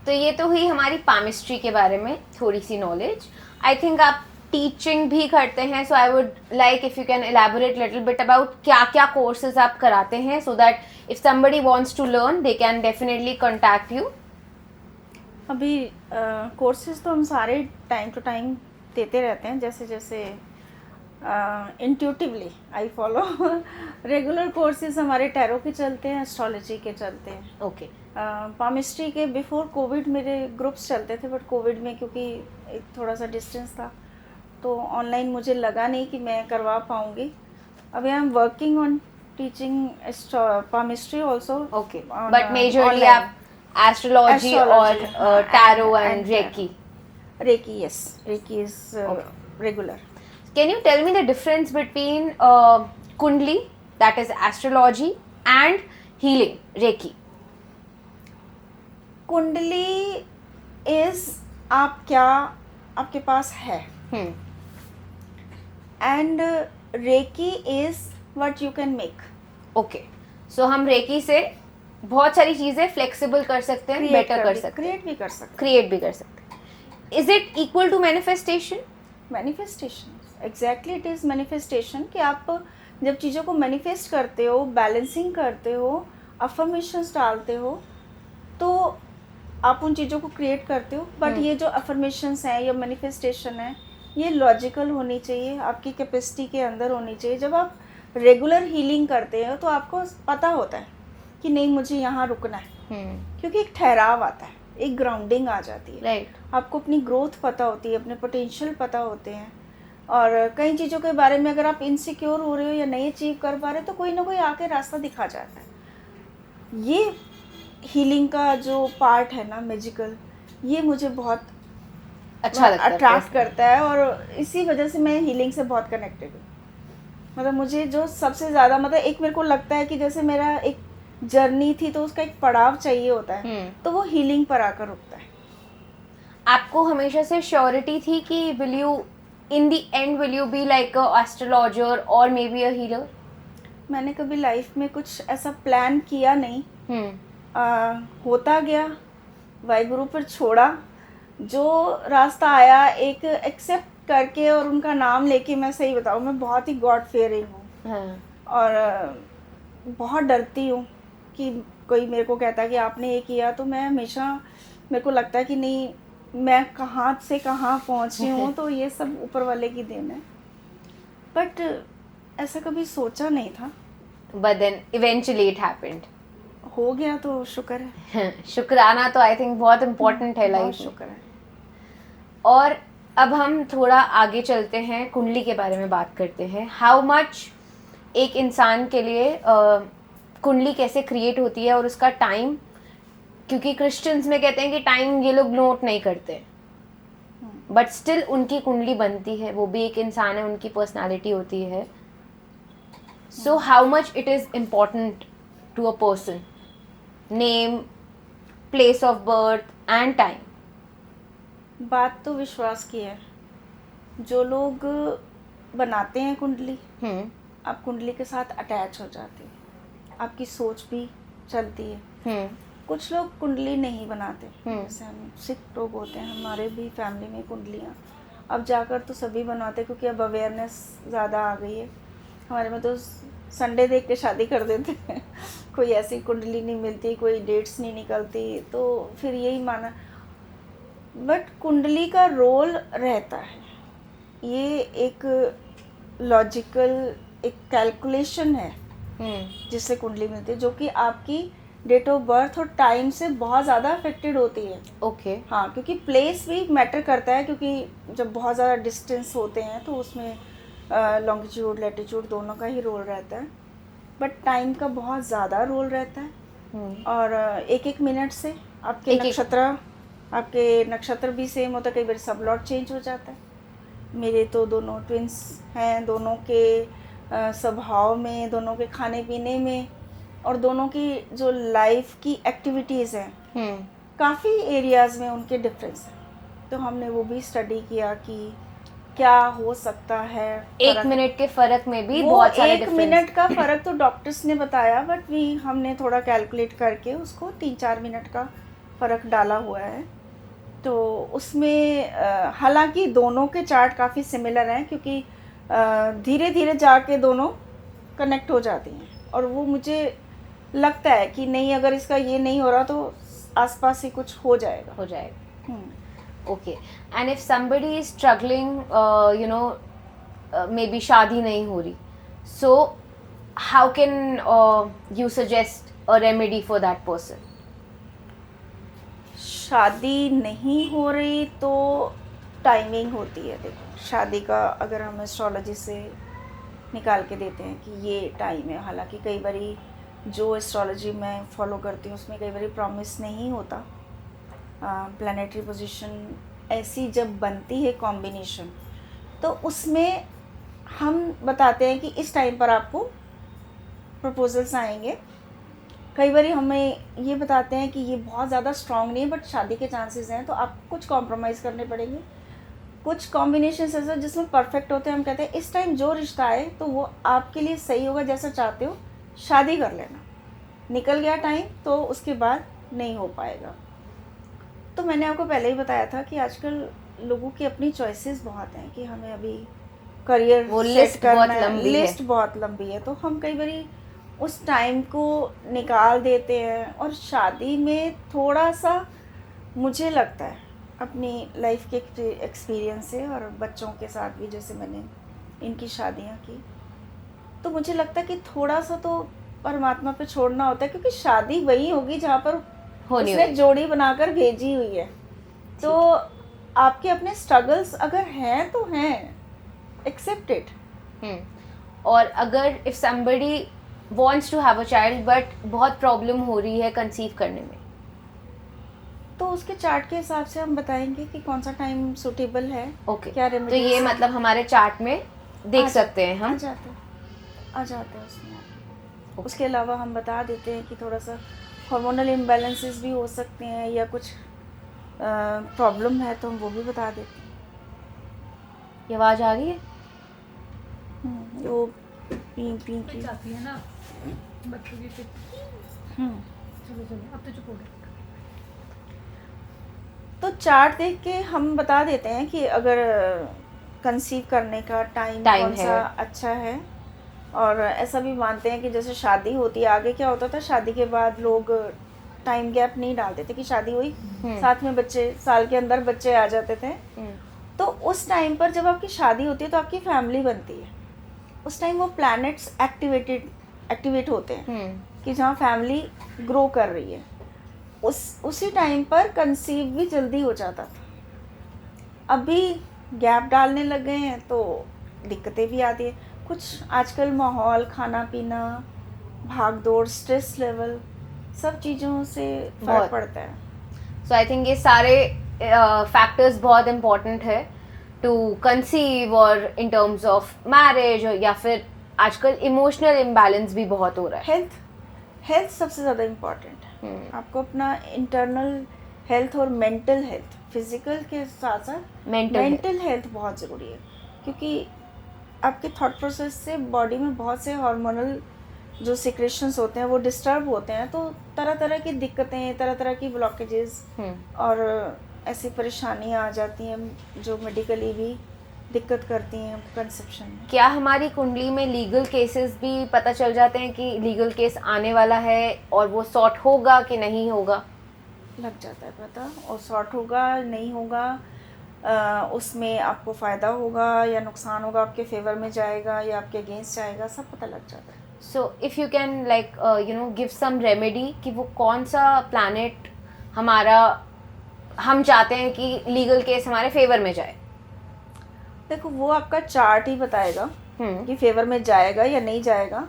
तो ये तो हुई हमारी पामिस्ट्री के बारे में थोड़ी सी नॉलेज। आई थिंक आप टीचिंग भी करते हैं, so I would like if you can elaborate little bit about क्या क्या कोर्सेज आप कराते हैं, so that if somebody wants to learn they can definitely contact you. अभी कोर्सेज तो हम सारे टाइम टू टाइम देते रहते हैं, जैसे जैसे intuitively I follow. Regular courses हमारे टैरो के चलते हैं, एस्ट्रोलॉजी के चलते हैं। ओके, पामिस्ट्री के बिफोर कोविड मेरे ग्रुप्स चलते थे, बट कोविड में क्योंकि एक थोड़ा सा डिस्टेंस था तो ऑनलाइन मुझे लगा नहीं कि मैं करवा पाऊँगी। अभी I am working on teaching palmistry also. Okay, but majorly आप एस्ट्रोलॉजी और tarot and reiki? Reiki, yes, reiki is regular. Can you tell me the difference between Kundli, that is astrology, and healing, Reiki? Kundli is आप क्या आपके पास है, and reiki is what you can make. Okay, so हम reiki से बहुत सारी चीजें फ्लेक्सिबल कर सकते हैं, बेटर कर सकते हैं, क्रिएट भी कर सकते हैं, क्रिएट भी कर सकते हैं। Is it equal to manifestation? Manifestation, exactly it is manifestation. कि आप जब चीज़ों को मैनिफेस्ट करते हो, बैलेंसिंग करते हो, अफर्मेशंस डालते हो तो आप उन चीज़ों को क्रिएट करते हो, बट ये जो अफर्मेशंस हैं या मैनिफेस्टेशन है ये लॉजिकल होनी चाहिए, आपकी कैपेसिटी के अंदर होनी चाहिए। जब आप रेगुलर हीलिंग करते हो तो आपको पता होता है कि नहीं मुझे यहाँ रुकना है, क्योंकि एक ठहराव आता है, एक ग्राउंडिंग आ जाती है। राइट। आपको अपनी ग्रोथ पता होती है, अपने पोटेंशियल पता होते हैं, और कई चीज़ों के बारे में अगर आप इनसिक्योर हो रहे हो या नहीं अचीव कर पा रहे तो कोई ना कोई आके रास्ता दिखा जाता है। ये हीलिंग का जो पार्ट है ना मैजिकल, ये मुझे बहुत अच्छा लगता है, अट्रैक्ट करता है, और इसी वजह से मैं हीलिंग से बहुत कनेक्टेड हूँ। मतलब मुझे जो सबसे ज़्यादा, मतलब एक मेरे को लगता है कि जैसे मेरा एक जर्नी थी तो उसका एक पड़ाव चाहिए होता है, तो वो हीलिंग पर आकर रुकता है। आपको हमेशा से श्योरिटी थी कि will you in the end will you be like a astrologer और मे बी अ हीलर? मैंने कभी लाइफ में कुछ ऐसा प्लान किया नहीं, होता गया, वाहिगुरु पर छोड़ा, जो रास्ता आया एक एक्सेप्ट करके और उनका नाम लेके। मैं सही बताऊँ, मैं बहुत ही गॉड फेयरिंग हूँ, और बहुत डरती हूँ कि कोई मेरे को कहता है कि आपने ये किया, तो मैं हमेशा, मेरे को लगता है कि नहीं मैं कहाँ से कहाँ पहुँची हूँ, तो ये सब ऊपर वाले की देन है। बट ऐसा कभी सोचा नहीं था, but then eventually it happened. हो गया तो शुक्र है। शुक्राना तो आई थिंक बहुत इम्पोर्टेंट है बहुत लाइफ। शुक्र है। और अब हम थोड़ा आगे चलते हैं, कुंडली के बारे में बात करते हैं। हाउ मच एक इंसान के लिए कुंडली कैसे क्रिएट होती है और उसका टाइम, क्योंकि क्रिश्चियंस में कहते हैं कि टाइम ये लोग नोट नहीं करते, बट स्टिल उनकी कुंडली बनती है, वो भी एक इंसान है, उनकी पर्सनालिटी होती है। So how much it is important to a person, name, place of birth and time? बात तो विश्वास की है। जो लोग बनाते हैं कुंडली, आप कुंडली के साथ अटैच हो जाते हैं, आपकी सोच भी चलती है। कुछ लोग कुंडली नहीं बनाते, जैसे हम सिख लोग होते हैं, हमारे भी फैमिली में कुंडलियाँ अब जाकर तो सभी बनाते हैं, क्योंकि अब अवेयरनेस ज़्यादा आ गई है। हमारे में तो संडे देख के शादी कर देते हैं कोई ऐसी कुंडली नहीं मिलती, कोई डेट्स नहीं निकलती, तो फिर यही माना। बट कुंडली का रोल रहता है, ये एक लॉजिकल एक कैलकुलेशन है जिससे कुंडली मिलती है, जो कि आपकी डेट ऑफ बर्थ और टाइम से बहुत ज़्यादा अफेक्टेड होती है। ओके। हाँ, क्योंकि प्लेस भी मैटर करता है, क्योंकि जब बहुत ज़्यादा डिस्टेंस होते हैं तो उसमें लॉन्गिट्यूड लैटिट्यूड दोनों का ही रोल रहता है, बट टाइम का बहुत ज़्यादा रोल रहता है। और एक एक मिनट से आपके नक्षत्र भी सेम होता है, कई बार सब लॉट चेंज हो जाता है। मेरे तो दोनों ट्विंस हैं, दोनों के स्वभाव में, दोनों के खाने पीने में, और दोनों की जो लाइफ की एक्टिविटीज़ हैं, काफ़ी एरियाज़ में उनके डिफरेंस है। तो हमने वो भी स्टडी किया कि क्या हो सकता है। एक मिनट के फ़र्क में भी बहुत सारे एक मिनट का फ़र्क तो डॉक्टर्स ने बताया, बट हमने थोड़ा कैलकुलेट करके उसको 3-4 मिनट का फ़र्क डाला हुआ है। तो उसमें हालांकि दोनों के चार्ट काफ़ी सिमिलर हैं, क्योंकि धीरे धीरे जाके दोनों कनेक्ट हो जाती हैं, और वो मुझे लगता है कि नहीं, अगर इसका ये नहीं हो रहा तो आसपास ही कुछ हो जाएगा। Okay. And if somebody is struggling, you know, may be शादी नहीं हो रही, so how can you suggest a remedy for that person? शादी नहीं हो रही तो टाइमिंग होती है। देखो, शादी का अगर हम एस्ट्रोलॉजी से निकाल के देते हैं कि ये टाइम है, हालांकि कई बारी जो एस्ट्रोलॉजी मैं फॉलो करती हूँ उसमें कई बारी प्रॉमिस नहीं होता। प्लैनेटरी पोजीशन ऐसी जब बनती है कॉम्बिनेशन, तो उसमें हम बताते हैं कि इस टाइम पर आपको प्रपोजल्स आएंगे। कई बार हमें ये बताते हैं कि ये बहुत ज़्यादा स्ट्रॉन्ग नहीं है, बट शादी के चांसेस हैं, तो आपको कुछ कॉम्प्रोमाइज़ करने पड़ेंगे। कुछ कॉम्बिनेशन ऐसा जिसमें परफेक्ट होते हैं, हम कहते हैं इस टाइम जो रिश्ता आए तो वो आपके लिए सही होगा, जैसा चाहते हो शादी कर लेना। निकल गया टाइम तो उसके बाद नहीं हो पाएगा। तो मैंने आपको पहले ही बताया था कि आजकल लोगों की अपनी चॉइसेस बहुत हैं कि हमें अभी करियर वो सेट लिस्ट करना बहुत है, लंबी है। लिस्ट बहुत लंबी है। तो हम कई बारी उस टाइम को निकाल देते हैं। और शादी में थोड़ा सा मुझे लगता है अपनी लाइफ के एक्सपीरियंस से और बच्चों के साथ भी जैसे मैंने इनकी शादियां की, तो मुझे लगता है कि थोड़ा सा तो परमात्मा पे छोड़ना होता है, क्योंकि शादी वही होगी जहाँ पर होनी उसने होगी। जोड़ी बनाकर भेजी हुई है। तो आपके अपने स्ट्रगल्स अगर हैं तो हैं, एक्सेप्ट इट। और अगर if somebody wants to have a child but बहुत प्रॉब्लम हो रही है कंसीव करने में, तो उसके चार्ट के हिसाब से हम बताएंगे कि कौन सा टाइम सुटेबल है। ओके, क्या तो रेमेडीज ये मतलब हमारे चार्ट में देख सकते हैं आ हम। जाते हैं उसमें। उसके अलावा हम बता देते हैं कि थोड़ा सा हार्मोनल इम्बैलेंसेस भी हो सकते हैं या कुछ प्रॉब्लम है तो हम वो भी बता देते हैं। ये आवाज आ रही है? वो पी पी की। चाहती है ना बच्चों की फिर। हम्म, चलो चलो अब तो चुप हो गए। तो चार्ट देख के हम बता देते हैं कि अगर कंसीव करने का टाइम कौन है। सा अच्छा है। और ऐसा भी मानते हैं कि जैसे शादी होती है, आगे क्या होता था, शादी के बाद लोग टाइम गैप नहीं डालते थे कि शादी हुई साथ में बच्चे, साल के अंदर बच्चे आ जाते थे। तो उस टाइम पर जब आपकी शादी होती है तो आपकी फैमिली बनती है। उस टाइम वो प्लैनेट्स एक्टिवेट होते हैं कि जहाँ फैमिली ग्रो कर रही है। उसी टाइम पर कंसीव भी जल्दी हो जाता था। अभी गैप डालने लग गए हैं तो दिक्कतें भी आती है। कुछ आजकल माहौल, खाना पीना, भाग दौड़, स्ट्रेस लेवल, सब चीज़ों से फर्क पड़ता है। सो आई थिंक ये सारे फैक्टर्स बहुत इम्पोर्टेंट है टू कंसीव और इन टर्म्स ऑफ मैरिज, या फिर आजकल इमोशनल इम्बैलेंस भी बहुत हो रहा है। हेल्थ सबसे ज़्यादा इम्पॉर्टेंट है। आपको अपना इंटरनल हेल्थ और मेंटल हेल्थ, फिजिकल के साथ साथ मेंटल हेल्थ बहुत ज़रूरी है, क्योंकि आपके थॉट प्रोसेस से बॉडी में बहुत से हार्मोनल जो सिक्रेशंस होते हैं वो डिस्टर्ब होते हैं। तो तरह तरह की दिक्कतें, तरह तरह की ब्लॉकेजेस और ऐसी परेशानियां आ जाती हैं जो मेडिकली भी दिक्कत करती हैं कंसेप्शन में। क्या हमारी कुंडली में लीगल केसेस भी पता चल जाते हैं कि लीगल केस आने वाला है और वो सॉर्ट होगा कि नहीं होगा? लग जाता है पता, और सॉर्ट होगा नहीं होगा, उसमें आपको फ़ायदा होगा या नुकसान होगा, आपके फेवर में जाएगा या आपके अगेंस्ट जाएगा, सब पता लग जाता है। So if you can like give some remedy कि वो कौन सा प्लैनेट हमारा, हम चाहते हैं कि लीगल केस हमारे फेवर में जाए। देखो वो आपका चार्ट ही बताएगा कि फेवर में जाएगा या नहीं जाएगा।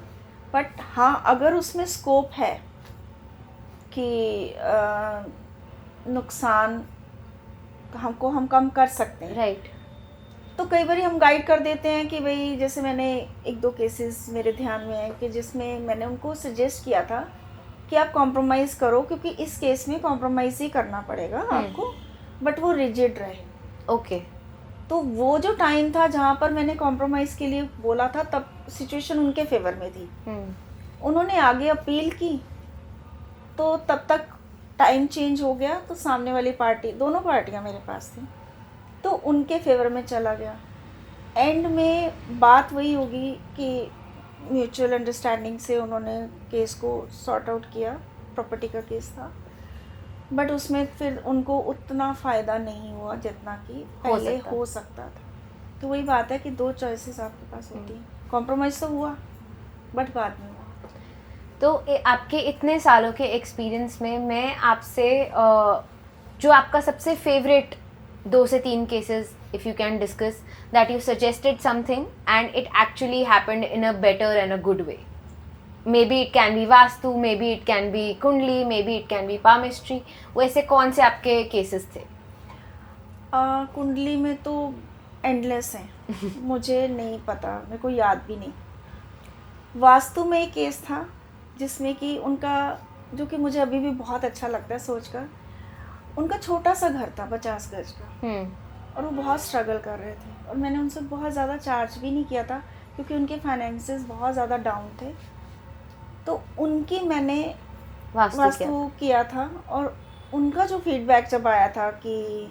बट हाँ, अगर उसमें स्कोप है कि नुकसान हम कम कर सकते हैं, राइट, तो कई बार हम गाइड कर देते हैं कि भाई, जैसे मैंने एक दो केसेस मेरे ध्यान में है कि जिसमें मैंने उनको सजेस्ट किया था कि आप कॉम्प्रोमाइज़ करो, क्योंकि इस केस में कॉम्प्रोमाइज़ ही करना पड़ेगा आपको, बट वो रिजिड रहे। ओके, तो वो जो टाइम था जहाँ पर मैंने कॉम्प्रोमाइज़ के लिए बोला था, तब सिचुएशन उनके फेवर में थी। उन्होंने आगे अपील की तो तब तक टाइम चेंज हो गया, तो सामने वाली पार्टी, दोनों पार्टियाँ मेरे पास थी, तो उनके फेवर में चला गया। एंड में बात वही होगी कि म्यूचुअल अंडरस्टैंडिंग से उन्होंने केस को सॉर्ट आउट किया, प्रॉपर्टी का केस था, बट उसमें फिर उनको उतना फ़ायदा नहीं हुआ जितना कि पहले हो सकता था। तो वही बात है कि दो चॉइसेस आपके पास होती हैं, कॉम्प्रोमाइज़ तो हुआ बट बाद में हुआ। तो आपके इतने सालों के एक्सपीरियंस में मैं आपसे जो आपका सबसे फेवरेट 2 से 3 cases, if you can discuss that you suggested something and it actually happened in a better and a good way, maybe it can be vastu, maybe it can be kundli, maybe it can be palmistry, वैसे कौन से आपके cases थे? कुंडली में तो endless हैं मुझे नहीं पता, मेरे को याद भी नहीं। वास्तु में एक केस था जिसमें कि उनका, जो कि मुझे अभी भी बहुत अच्छा लगता है सोचकर, उनका छोटा सा घर था 50 गज का, और वो बहुत स्ट्रगल कर रहे थे, और मैंने उनसे बहुत ज़्यादा चार्ज भी नहीं किया था क्योंकि उनके फाइनेंसेस बहुत ज़्यादा डाउन थे। तो उनकी मैंने वास्तु किया था, और उनका जो फीडबैक जब आया था कि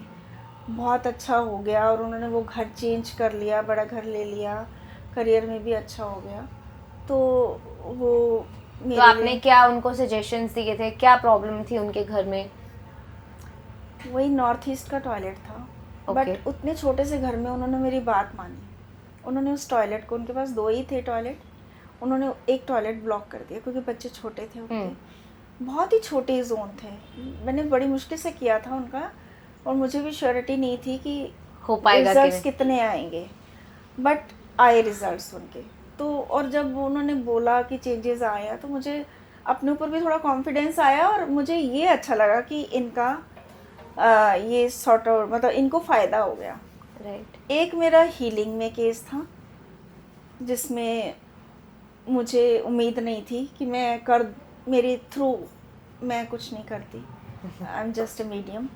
बहुत अच्छा हो गया, और उन्होंने वो घर चेंज कर लिया, बड़ा घर ले लिया, करियर में भी अच्छा हो गया, तो वो तो आपने क्या उनको सजेशंस दिए थे, क्या प्रॉब्लम थी उनके घर में? वही नॉर्थ ईस्ट का टॉयलेट था, Okay. बट उतने छोटे से घर में उन्होंने मेरी बात मानी। उन्होंने उस टॉयलेट को, उनके पास 2 ही थे टॉयलेट, उन्होंने एक टॉयलेट ब्लॉक कर दिया क्योंकि बच्चे छोटे थे उनके। बहुत ही छोटे जोन थे, मैंने बड़ी मुश्किल से किया था उनका, और मुझे भी श्योरिटी नहीं थी कि हो पाएगा कि रिजल्ट्स कितने आएंगे, बट आए रिजल्ट्स उनके। तो और जब उन्होंने बोला कि चेंजेस आया तो मुझे अपने ऊपर भी थोड़ा कॉन्फिडेंस आया, और मुझे ये अच्छा लगा कि इनका ये सॉर्ट आउट, मतलब इनको फ़ायदा हो गया। राइट। एक मेरा हीलिंग में केस था जिसमें मुझे उम्मीद नहीं थी कि मैं मेरे थ्रू मैं कुछ नहीं करती, I am just a medium.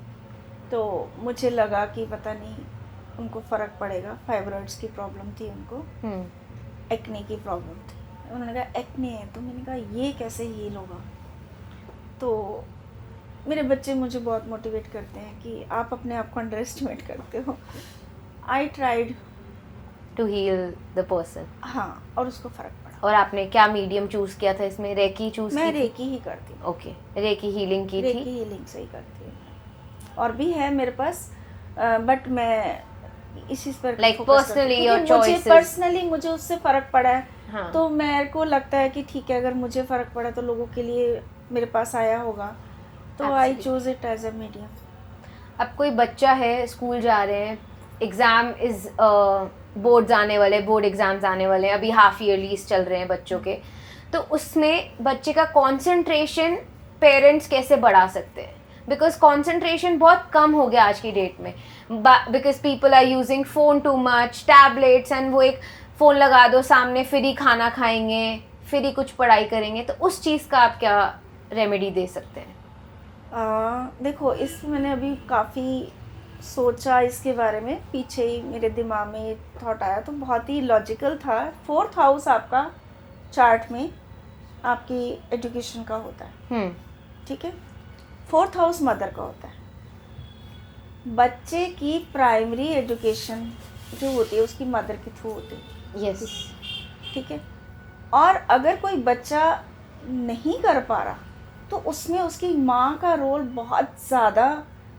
तो मुझे लगा कि पता नहीं उनको फ़र्क पड़ेगा, फाइब्रॉइड्स की प्रॉब्लम थी उनको, एक्ने की प्रॉब्लम थी। उन्होंने कहा एक्ने है, तो मैंने कहा ये कैसे हील होगा। तो मेरे बच्चे मुझे बहुत मोटिवेट करते हैं कि आप अपने आप को अंडर एस्टिमेट करते हो। I tried to heal the person. हाँ, और उसको फ़र्क पड़ा। और आपने क्या मीडियम चूज किया था इसमें? रेकी चूज मैं की? रेकी ही करती हूँ। ओके, रेकी हीलिंग की रेकी थी। हीलिंग से ही करती हूँ, और भी है मेरे पास, बट मैं इसी पर Like focus करती हूँ, personally क्योंकि your मुझे choices. पर्सनली मुझे उससे फ़र्क पड़ा है। हाँ। तो मेरे को लगता है कि ठीक है, अगर मुझे फ़र्क पड़ा तो लोगों के लिए मेरे पास आया होगा, तो I Absolutely. Choose it as a medium. अब कोई बच्चा है, स्कूल जा रहे हैं, एग्ज़ाम इज़ बोर्ड्स आने वाले, बोर्ड एग्ज़ाम्स आने वाले हैं, अभी हाफ ईयरलीज चल रहे हैं बच्चों के, तो उसमें बच्चे का कंसंट्रेशन पेरेंट्स कैसे बढ़ा सकते हैं? बिकॉज कंसंट्रेशन बहुत कम हो गया आज की डेट में, because people are using phone too much, tablets, and वो एक फ़ोन लगा दो सामने, फिर ही खाना खाएंगे, फिर ही कुछ पढ़ाई करेंगे। तो उस चीज़ का आप क्या रेमेडी दे सकते हैं? देखो, इस मैंने अभी काफ़ी सोचा इसके बारे में, पीछे ही मेरे दिमाग में ये थॉट आया, तो बहुत ही लॉजिकल था। 4th हाउस आपका चार्ट में आपकी एजुकेशन का होता है, ठीक है। 4th हाउस मदर का होता है। बच्चे की प्राइमरी एजुकेशन जो होती है उसकी मदर के थ्रू होती है। यस। ठीक है। और अगर कोई बच्चा नहीं कर पा रहा तो उसमें उसकी माँ का रोल बहुत ज़्यादा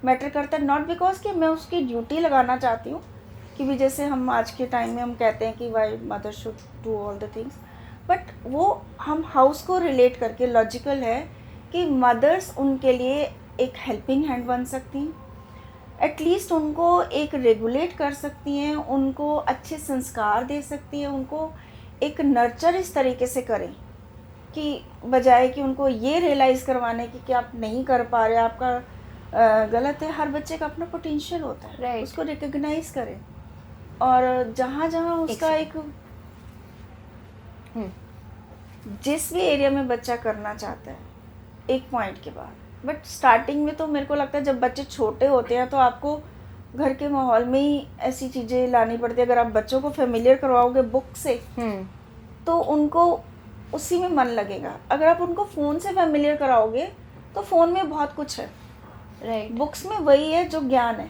मैटर करता है। नॉट बिकॉज कि मैं उसकी ड्यूटी लगाना चाहती हूँ, कि भी जैसे हम आज के टाइम में हम कहते हैं कि why mother should do all the things, but वो हम हाउस को रिलेट करके लॉजिकल है कि मदर्स उनके लिए एक हेल्पिंग हैंड बन सकती हैं, एटलीस्ट उनको एक रेगुलेट कर सकती हैं, उनको अच्छे संस्कार दे सकती हैं, उनको एक नर्चर इस तरीके से करें कि बजाय कि उनको ये रियलाइज़ करवाने की कि आप नहीं कर पा रहे, आपका गलत है। हर बच्चे का अपना पोटेंशियल होता है, Right. उसको रिकग्नाइज करें, और जहाँ जहाँ उसका एक जिस भी एरिया में बच्चा करना चाहता है एक पॉइंट के बाद, बट स्टार्टिंग में तो मेरे को लगता है जब बच्चे छोटे होते हैं तो आपको घर के माहौल में ही ऐसी चीज़ें लानी पड़ती है। अगर आप बच्चों को फेमिलियर करवाओगे बुक से तो उनको उसी में मन लगेगा। अगर आप उनको फ़ोन से फेमिलियर कराओगे तो फ़ोन में बहुत कुछ है, राइट। बुक्स में वही है जो ज्ञान है,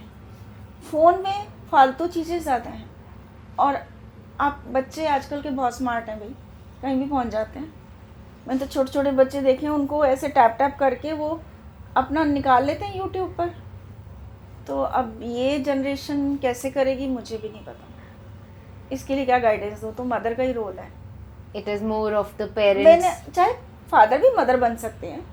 फ़ोन में फालतू चीज़ें ज़्यादा हैं। और आप बच्चे आजकल के बहुत स्मार्ट हैं भाई, कहीं भी पहुंच जाते हैं। मैंने तो छोटे छोटे बच्चे देखे हैं, उनको ऐसे टैप टैप करके वो अपना निकाल लेते हैं यूट्यूब पर। तो अब ये जनरेशन कैसे करेगी मुझे भी नहीं पता, इसके लिए क्या गाइडेंस दो, तो मदर का ही रोल है। It is more of the मैंने पेरेंट्स। चाहे फादर भी मदर बन सकते हैं,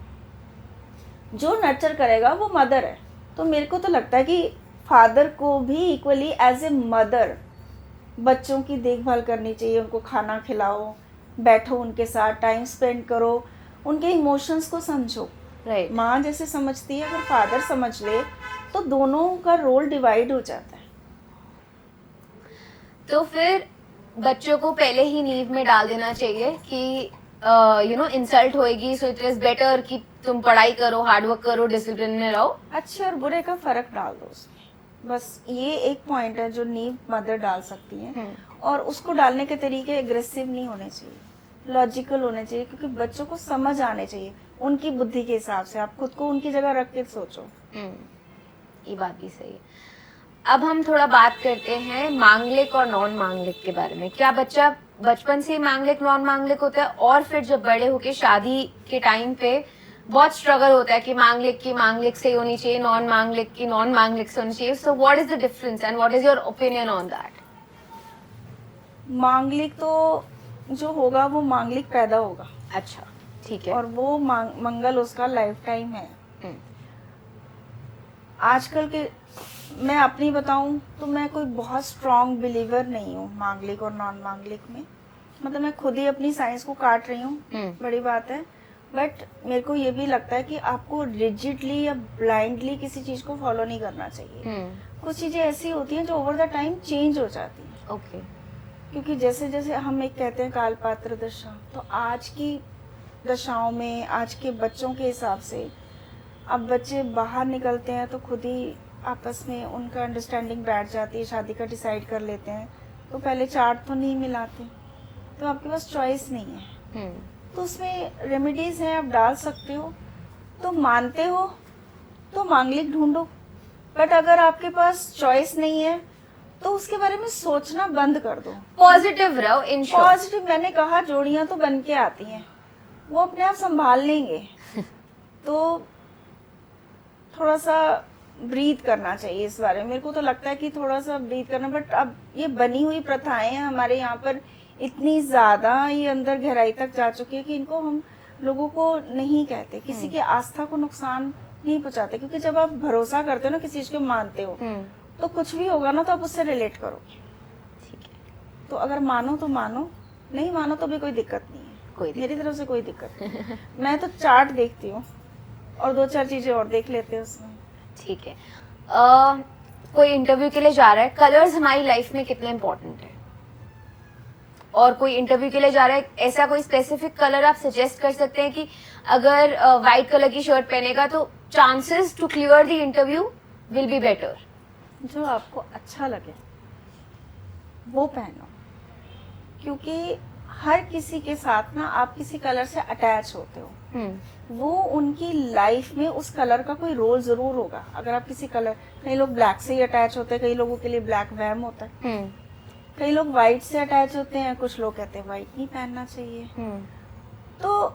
जो नर्चर करेगा वो मदर है। तो मेरे को तो लगता है कि फादर को भी इक्वली एज ए मदर बच्चों की देखभाल करनी चाहिए। उनको खाना खिलाओ, बैठो उनके साथ, टाइम स्पेंड करो, उनके इमोशंस को समझो। राइट। माँ जैसे समझती है, अगर फादर समझ ले तो दोनों का रोल डिवाइड हो जाता है। तो फिर बच्चों को पहले ही नींव में डाल देना चाहिए कि इंसल्ट होएगी, सो इट इज बेटर कि तुम पढ़ाई करो, हार्डवर्क करो, डिसिप्लिन में रहो। अच्छे और बुरे का फ़र्क डाल दो उसमें, बस ये एक पॉइंट है जो नींव मदर डाल सकती है। और उसको डालने के तरीके एग्रेसिव नहीं होने चाहिए, लॉजिकल होने चाहिए, क्योंकि बच्चों को समझ आने चाहिए उनकी बुद्धि के हिसाब से। आप खुद को उनकी जगह रख के सोचो। ये बात भी सही है। अब हम थोड़ा बात करते हैं मांगलिक और नॉन मांगलिक के बारे में। क्या बच्चा बचपन से ही मांगलिक नॉन मांगलिक होता है, और फिर जब बड़े होके शादी के टाइम पे बहुत स्ट्रगल होता है कि मांगलिक की मांगलिक से होनी चाहिए, नॉन मांगलिक की नॉन मांगलिक से होनी चाहिए। So what is the difference and what is your opinion on that? मांगलिक तो जो होगा वो मांगलिक पैदा होगा, अच्छा, ठीक है। और वो मंगल उसका लाइफ टाइम है। हम्म, आजकल के मैं अपनी बताऊं तो मैं कोई बहुत स्ट्रॉन्ग बिलीवर नहीं हूँ मांगलिक और नॉन मांगलिक में। मतलब मैं खुद ही अपनी साइंस को काट रही हूँ, बड़ी बात है। बट मेरे को ये भी लगता है कि आपको रिजिडली या ब्लाइंडली किसी चीज को फॉलो नहीं करना चाहिए। कुछ चीजें ऐसी होती हैं जो ओवर द टाइम चेंज हो जाती हैं। ओके। क्योंकि जैसे जैसे हम एक कहते हैं कालपात्र दशा, तो आज की दशाओं में आज के बच्चों के हिसाब से अब बच्चे बाहर निकलते हैं तो खुद ही आपस में उनका अंडरस्टैंडिंग बैठ जाती है, शादी का डिसाइड कर लेते हैं। तो पहले चार्ट तो नहीं मिलाते, तो आपके पास चॉइस नहीं है। तो उसमें रेमेडीज हैं, आप डाल सकते हो। तो मानते हो तो मांगलिक ढूंढो, बट अगर आपके पास चॉइस नहीं है तो उसके बारे में सोचना बंद कर दो। पॉजिटिव रहो। इन शॉर्ट, पॉजिटिव, मैंने कहा जोड़ियां तो बन के आती हैं, वो अपने आप संभाल लेंगे। तो थोड़ा सा ब्रीथ करना चाहिए इस बारे में। मेरे को तो लगता है कि थोड़ा सा ब्रीथ करना, बट अब ये बनी हुई प्रथाएं हैं हमारे यहाँ पर इतनी ज्यादा ये अंदर गहराई तक जा चुकी है कि इनको हम लोगों को नहीं कहते, किसी की आस्था को नुकसान नहीं पहुंचाते। क्योंकि जब आप भरोसा करते हो ना, किसी चीज को मानते हो, तो कुछ भी होगा ना तो आप उससे रिलेट करोगे। ठीक है। तो अगर मानो तो मानो, नहीं मानो तो भी कोई दिक्कत नहीं है, मेरी तरफ से कोई दिक्कत नहीं। मैं तो चार्ट देखती हूँ और 2-4 चीजें और देख लेते हैं उसमें। ठीक है। कोई इंटरव्यू के लिए जा रहा है, कलर्स हमारी लाइफ में कितने इंपॉर्टेंट है? और कोई इंटरव्यू के लिए जा रहा है, ऐसा कोई स्पेसिफिक कलर आप सजेस्ट कर सकते हैं कि अगर व्हाइट कलर की शर्ट पहनेगा तो chances to clear the interview will be better? जो आपको अच्छा लगे वो पहनो, क्योंकि हर किसी के साथ ना आप किसी कलर से अटैच होते हो। वो उनकी लाइफ में उस कलर का कोई रोल जरूर होगा। अगर आप किसी कलर, कई लोग ब्लैक से ही अटैच होते हैं, कई लोगों के लिए ब्लैक वहम होता है, कई लोग व्हाइट से अटैच होते हैं, कुछ लोग कहते हैं व्हाइट नहीं पहनना चाहिए। तो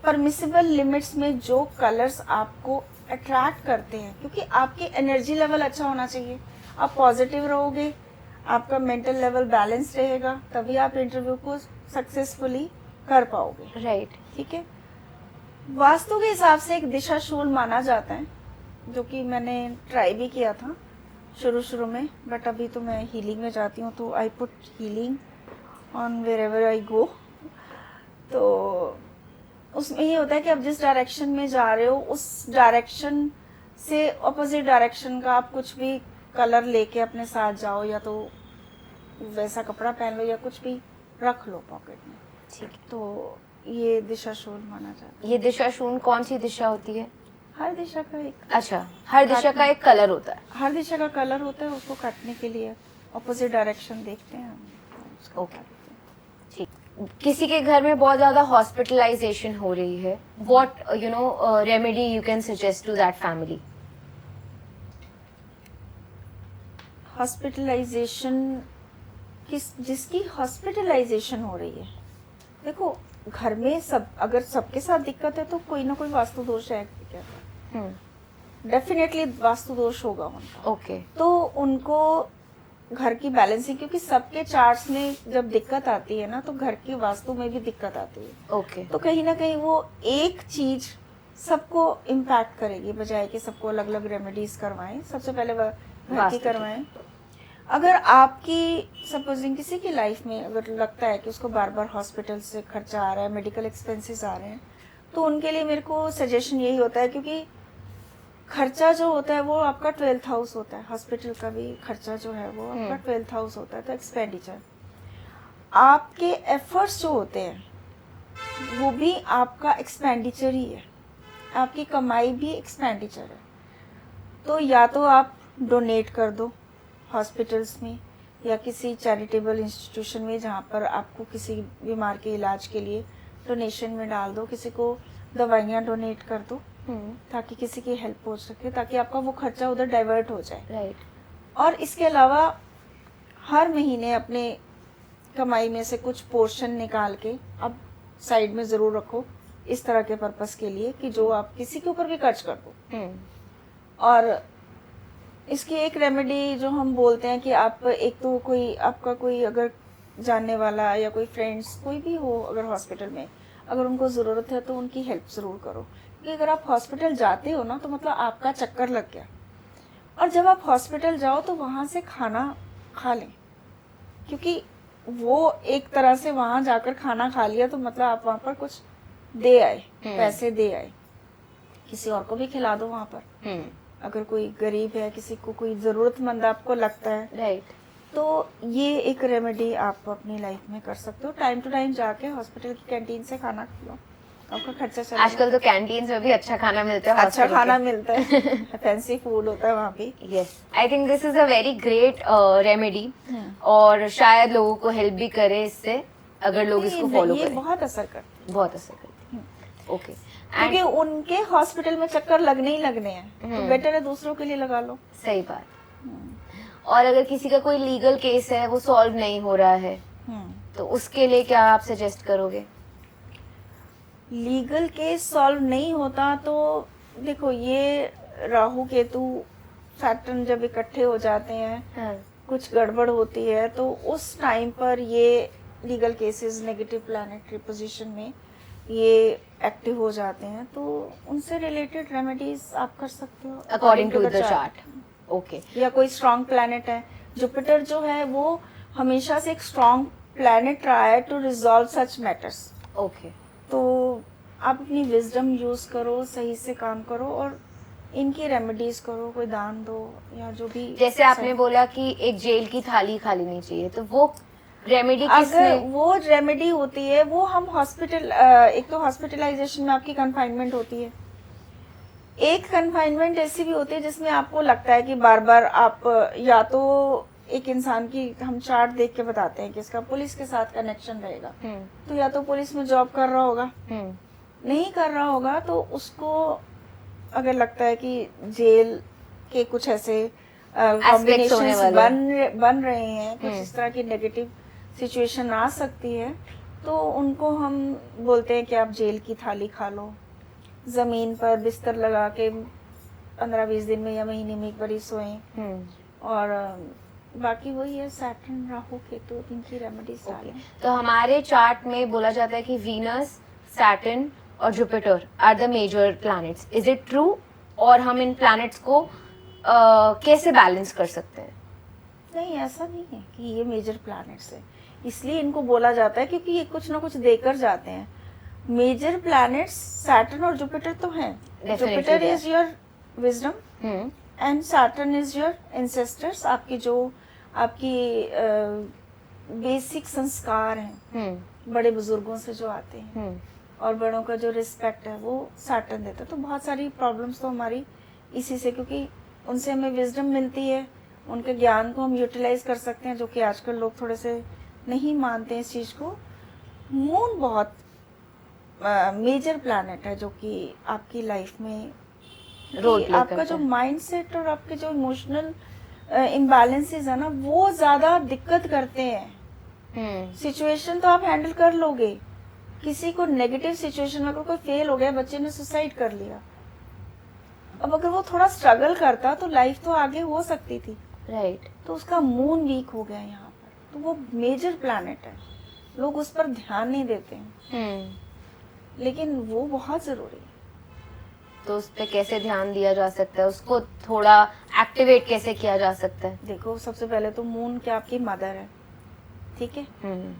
परमिसिबल लिमिट्स में जो कलर्स आपको अट्रैक्ट करते हैं, क्योंकि आपकी एनर्जी लेवल अच्छा होना चाहिए, आप पॉजिटिव रहोगे, आपका मेंटल लेवल बैलेंस रहेगा, तभी आप इंटरव्यू को सक्सेसफुली कर पाओगे। राइट। ठीक है। वास्तु के हिसाब से एक दिशा शूल माना जाता है, जो कि मैंने ट्राई भी किया था शुरू में, बट अभी तो मैं हीलिंग में जाती हूँ, तो I put healing on wherever I go. तो उसमें ये होता है कि आप जिस डायरेक्शन में जा रहे हो उस डायरेक्शन से ऑपोजिट डायरेक्शन का आप कुछ भी कलर लेके अपने साथ जाओ, या तो वैसा कपड़ा पहन लो या कुछ भी रख लो पॉकेट में। ठीक है। तो ये दिशा शूल माना जाता है। ये दिशा शून्य कौन सी दिशा होती है? हर दिशा का एक, अच्छा, हर दिशा का एक कलर होता है। हर दिशा का कलर होता है, उसको काटने के लिए ऑपोजिट डायरेक्शन देखते हैं हम। ओके, ठीक। किसी के घर में बहुत ज्यादा हॉस्पिटलाइजेशन हो रही है, what remedy you can suggest to that family? Hospitalisation जिसकी हॉस्पिटलाइजेशन हो रही है, देखो घर में सब, अगर सबके साथ दिक्कत है तो कोई ना कोई वास्तु दोष है, डेफिनेटली वास्तु दोष होगा उनका। ओके। तो उनको घर की बैलेंसिंग, क्योंकि सबके चार्ट्स में जब दिक्कत आती है ना, तो घर की वास्तु में भी दिक्कत आती है। ओके। तो कहीं ना कहीं वो एक चीज सबको इम्पैक्ट करेगी, बजाय कि सबको अलग अलग रेमेडीज करवाएं। सबसे पहले घर की करवाएं। अगर आपकी सपोजिंग किसी की लाइफ में अगर लगता है कि उसको बार बार हॉस्पिटल से खर्चा आ रहा है, मेडिकल एक्सपेंसेस आ रहे हैं, तो उनके लिए मेरे को सजेशन यही होता है, क्योंकि खर्चा जो होता है वो आपका 12th हाउस होता है, हॉस्पिटल का भी खर्चा जो है वो आपका 12th हाउस होता है। तो एक्सपेंडिचर, आपके एफर्ट्स जो होते हैं वो भी आपका एक्सपेंडिचर ही है, आपकी कमाई भी एक्सपेंडिचर है। तो या तो आप डोनेट कर दो हॉस्पिटल्स में या किसी चैरिटेबल इंस्टीट्यूशन में, जहाँ पर आपको किसी बीमार के इलाज के लिए डोनेशन में डाल दो, किसी को दवाइयाँ डोनेट कर दो, ताकि किसी की हेल्प हो सके, ताकि आपका वो खर्चा उधर डाइवर्ट हो जाए। राइट। और इसके अलावा हर महीने अपने कमाई में से कुछ पोर्शन निकाल के अब साइड में ज़रूर रखो इस तरह के पर्पस के लिए कि जो आप किसी के ऊपर भी खर्च कर दो। और इसकी एक रेमेडी जो हम बोलते हैं कि आप एक तो कोई आपका कोई अगर जानने वाला या कोई फ्रेंड्स कोई भी हो अगर हॉस्पिटल में, अगर उनको ज़रूरत है तो उनकी हेल्प ज़रूर करो। क्योंकि अगर आप हॉस्पिटल जाते हो ना तो मतलब आपका चक्कर लग गया, और जब आप हॉस्पिटल जाओ तो वहाँ से खाना खा लें, क्योंकि वो एक तरह से वहाँ जाकर खाना खा लिया तो मतलब आप वहाँ पर कुछ दे आए, पैसे दे आए, किसी और को भी खिला दो वहाँ पर। अगर कोई गरीब है, किसी को कोई ज़रूरतमंद आपको लगता है, राइट, तो ये एक रेमेडी आप अपनी लाइफ में कर सकते हो। टाइम टू टाइम जाके हॉस्पिटल की कैंटीन से खाना खिलाओ, आपका खर्चा चलेगा। आजकल तो कैंटीन्स में भी अच्छा खाना मिलता है, अच्छा खाना मिलता है, फैंसी फूड होता है वहाँ पे। Yes, I think this is a very great remedy, और शायद लोगों को हेल्प भी करे इससे, अगर लोग इसको फॉलो ये करें। बहुत असर करता है, बहुत असर करती है। ओके, क्योंकि उनके हॉस्पिटल में चक्कर लगने ही लगने हैं, तो बेटर है दूसरों के लिए लगा लो। सही बात। और अगर किसी का कोई लीगल केस है वो सॉल्व नहीं हो रहा है, तो उसके लिए क्या आप सजेस्ट करोगे? लीगल केस सॉल्व नहीं होता तो देखो, ये राहु केतु सैटर्न जब इकट्ठे हो जाते हैं, कुछ गड़बड़ होती है, तो उस टाइम पर ये legal cases negative planetary position में ये एक्टिव हो जाते हैं, तो उनसे रिलेटेड रेमेडीज आप कर सकते हो according to the chart. Okay, या कोई स्ट्रॉन्ग प्लैनेट है, जुपिटर जो है वो हमेशा से एक स्ट्रॉन्ग प्लैनेट रहा है to resolve such matters. Okay, तो आप अपनी विजडम यूज करो, सही से काम करो और इनकी रेमेडीज करो, कोई दान दो या जो भी। जैसे आपने बोला कि एक जेल की थाली खा लेनी चाहिए, तो वो रेमेडी अगर किसमें? वो रेमेडी होती है वो हम हॉस्पिटल, एक तो हॉस्पिटलाइजेशन में आपकी कन्फाइनमेंट होती है, एक कन्फाइनमेंट ऐसी भी होती है जिसमें आपको लगता है कि बार बार आप या तो एक इंसान की हम चार्ट देख के बताते हैं कि इसका पुलिस के साथ कनेक्शन रहेगा, तो या तो पुलिस में जॉब कर रहा होगा, नहीं कर रहा होगा तो उसको अगर लगता है कि जेल के कुछ ऐसे कॉम्बिनेशंस बन रहे हैं, कुछ इस तरह की नेगेटिव सिचुएशन आ सकती है, तो उनको हम बोलते हैं कि आप जेल की थाली खा लो, जमीन पर बिस्तर लगा के 15-20 दिन में या महीने में एक बार सोएं। और बाकी वही है, सैटर्न राहु केतु इनकी रेमेडीज डालें। तो हमारे चार्ट में बोला जाता है कि वीनस, सैटर्न और Jupiter are the major planets. Is it true? और हम इन प्लैनेट्स को कैसे बैलेंस कर सकते हैं? नहीं, ऐसा नहीं है कि ये मेजर प्लैनेट्स है, इसलिए इनको बोला जाता है क्योंकि ये कुछ ना कुछ देकर जाते हैं। मेजर प्लैनेट्स सैटर्न और जुपिटर तो हैं। Jupiter is your wisdom and Saturn is your ancestors, आपकी जो आपकी बेसिक संस्कार हैं, बड़े बुजुर्गों से जो आते हैं, और बड़ों का जो रिस्पेक्ट है वो सैटर्न देता है। तो बहुत सारी प्रॉब्लम्स तो हमारी इसी से, क्योंकि उनसे हमें विजडम मिलती है, उनके ज्ञान को हम यूटिलाइज कर सकते हैं, जो कि आजकल लोग थोड़े से नहीं मानते हैं इस चीज़ को। मून बहुत मेजर प्लैनेट है जो कि आपकी लाइफ में रोल प्ले आपका जो माइंडसेट और आपके जो इमोशनल इम्बैलेंसेस है ना, वो ज़्यादा दिक्कत करते हैं। सिचुएशन तो आप हैंडल कर लोगे, किसी को नेगेटिव सिचुएशन में अगर कोई फेल हो गया, बच्चे ने सुसाइड कर लिया, अब अगर वो थोड़ा स्ट्रगल करता तो लाइफ तो आगे हो सकती थी, राइट। तो उसका मून वीक हो गया यहाँ पर, तो वो मेजर प्लैनेट है, लोग उस पर ध्यान नहीं देते हैं, लेकिन वो बहुत जरूरी है। तो उस पे कैसे ध्यान दिया जा सकता है, उसको थोड़ा एक्टिवेट कैसे किया जा सकता है? देखो, सबसे पहले तो मून क्या आपकी मदर है, ठीक है,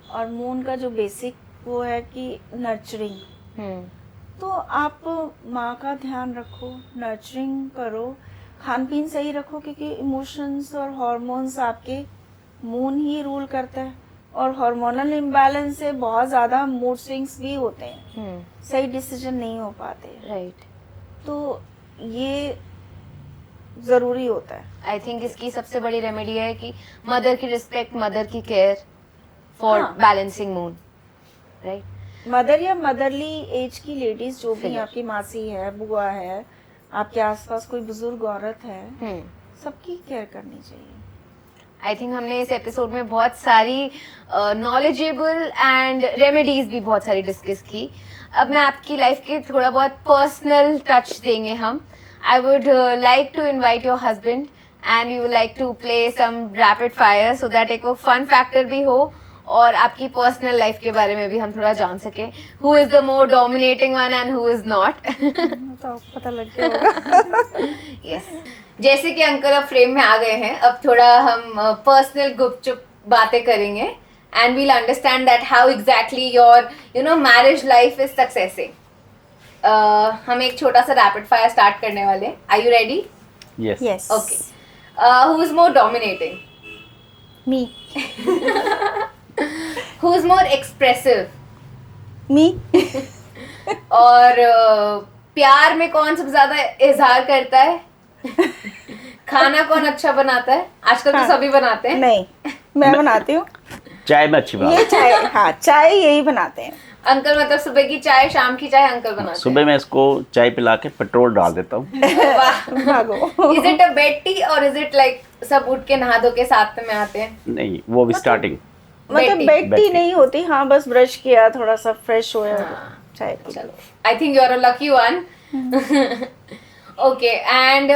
और मून का जो बेसिक वो है कि नर्चरिंग, तो आप माँ का ध्यान रखो, नर्चरिंग करो, खान पीन सही रखो, क्योंकि इमोशंस और हार्मोन्स आपके मून ही रूल करता है, और हार्मोनल इम्बैलेंस से बहुत ज़्यादा मूड स्विंग्स भी होते हैं, सही डिसीजन नहीं हो पाते, राइट। तो ये ज़रूरी होता है। आई थिंक इसकी सबसे बड़ी रेमेडी है कि मदर की रिस्पेक्ट, मदर की care for balancing moon, right. Mother या मदरली एज की लेडीज जो भी Figure. आपकी मासी है, बुआ है, आपके आसपास कोई बुजुर्ग औरत है, सबकी केयर करनी चाहिए। आई थिंक हमने इस एपिसोड में बहुत सारी नॉलेजेबल एंड रेमेडीज भी बहुत सारी डिस्कस की. अब मैं आपकी लाइफ के थोड़ा बहुत पर्सनल टच देंगे हम. I would like to invite your husband and you like to play some rapid fire so that एक वो फन फैक्टर भी हो और आपकी पर्सनल लाइफ के बारे में भी हम थोड़ा जान सके. Who is the more dominating one and who is not. तो पता लग गया होगा. यस. जैसे कि अंकल अब फ्रेम में आ गए हैं, अब थोड़ा हम पर्सनल गुपचुप बातें करेंगे and we'll understand that how exactly your marriage life is succeeding. हम एक छोटा सा रैपिड फायर स्टार्ट करने वाले हैं. Are you ready? Yes. Yes. Okay. Who is more dominating? Me. Who is more expressive? Me. और प्यार में कौन सबसे ज्यादा इजहार करता है? खाना कौन अच्छा बनाता है? आजकल तो हाँ. सभी बनाते हैं. नहीं, मैं बनाती हूँ. चाय में अच्छी बात. ये चाय, हाँ चाय यही बनाते हैं. अंकल मतलब सुबह की चाय शाम की चाय अंकल बनाते सुबह मैं इसको चाय पिला के पेट्रोल डाल देता हूँ. हैं. वाह. भागो. Is it a bed tea और इज इट लाइक सब उठ के नहा धो के साथ में आते हैं? नहीं, वो भी स्टार्टिंग. मतलब tea. Bed Bed T tea. नहीं होती. हाँ बस ब्रश किया, थोड़ा सा फ्रेश हुआ, हाँ. चाय पी. चलो, I think you are a lucky one. Okay. And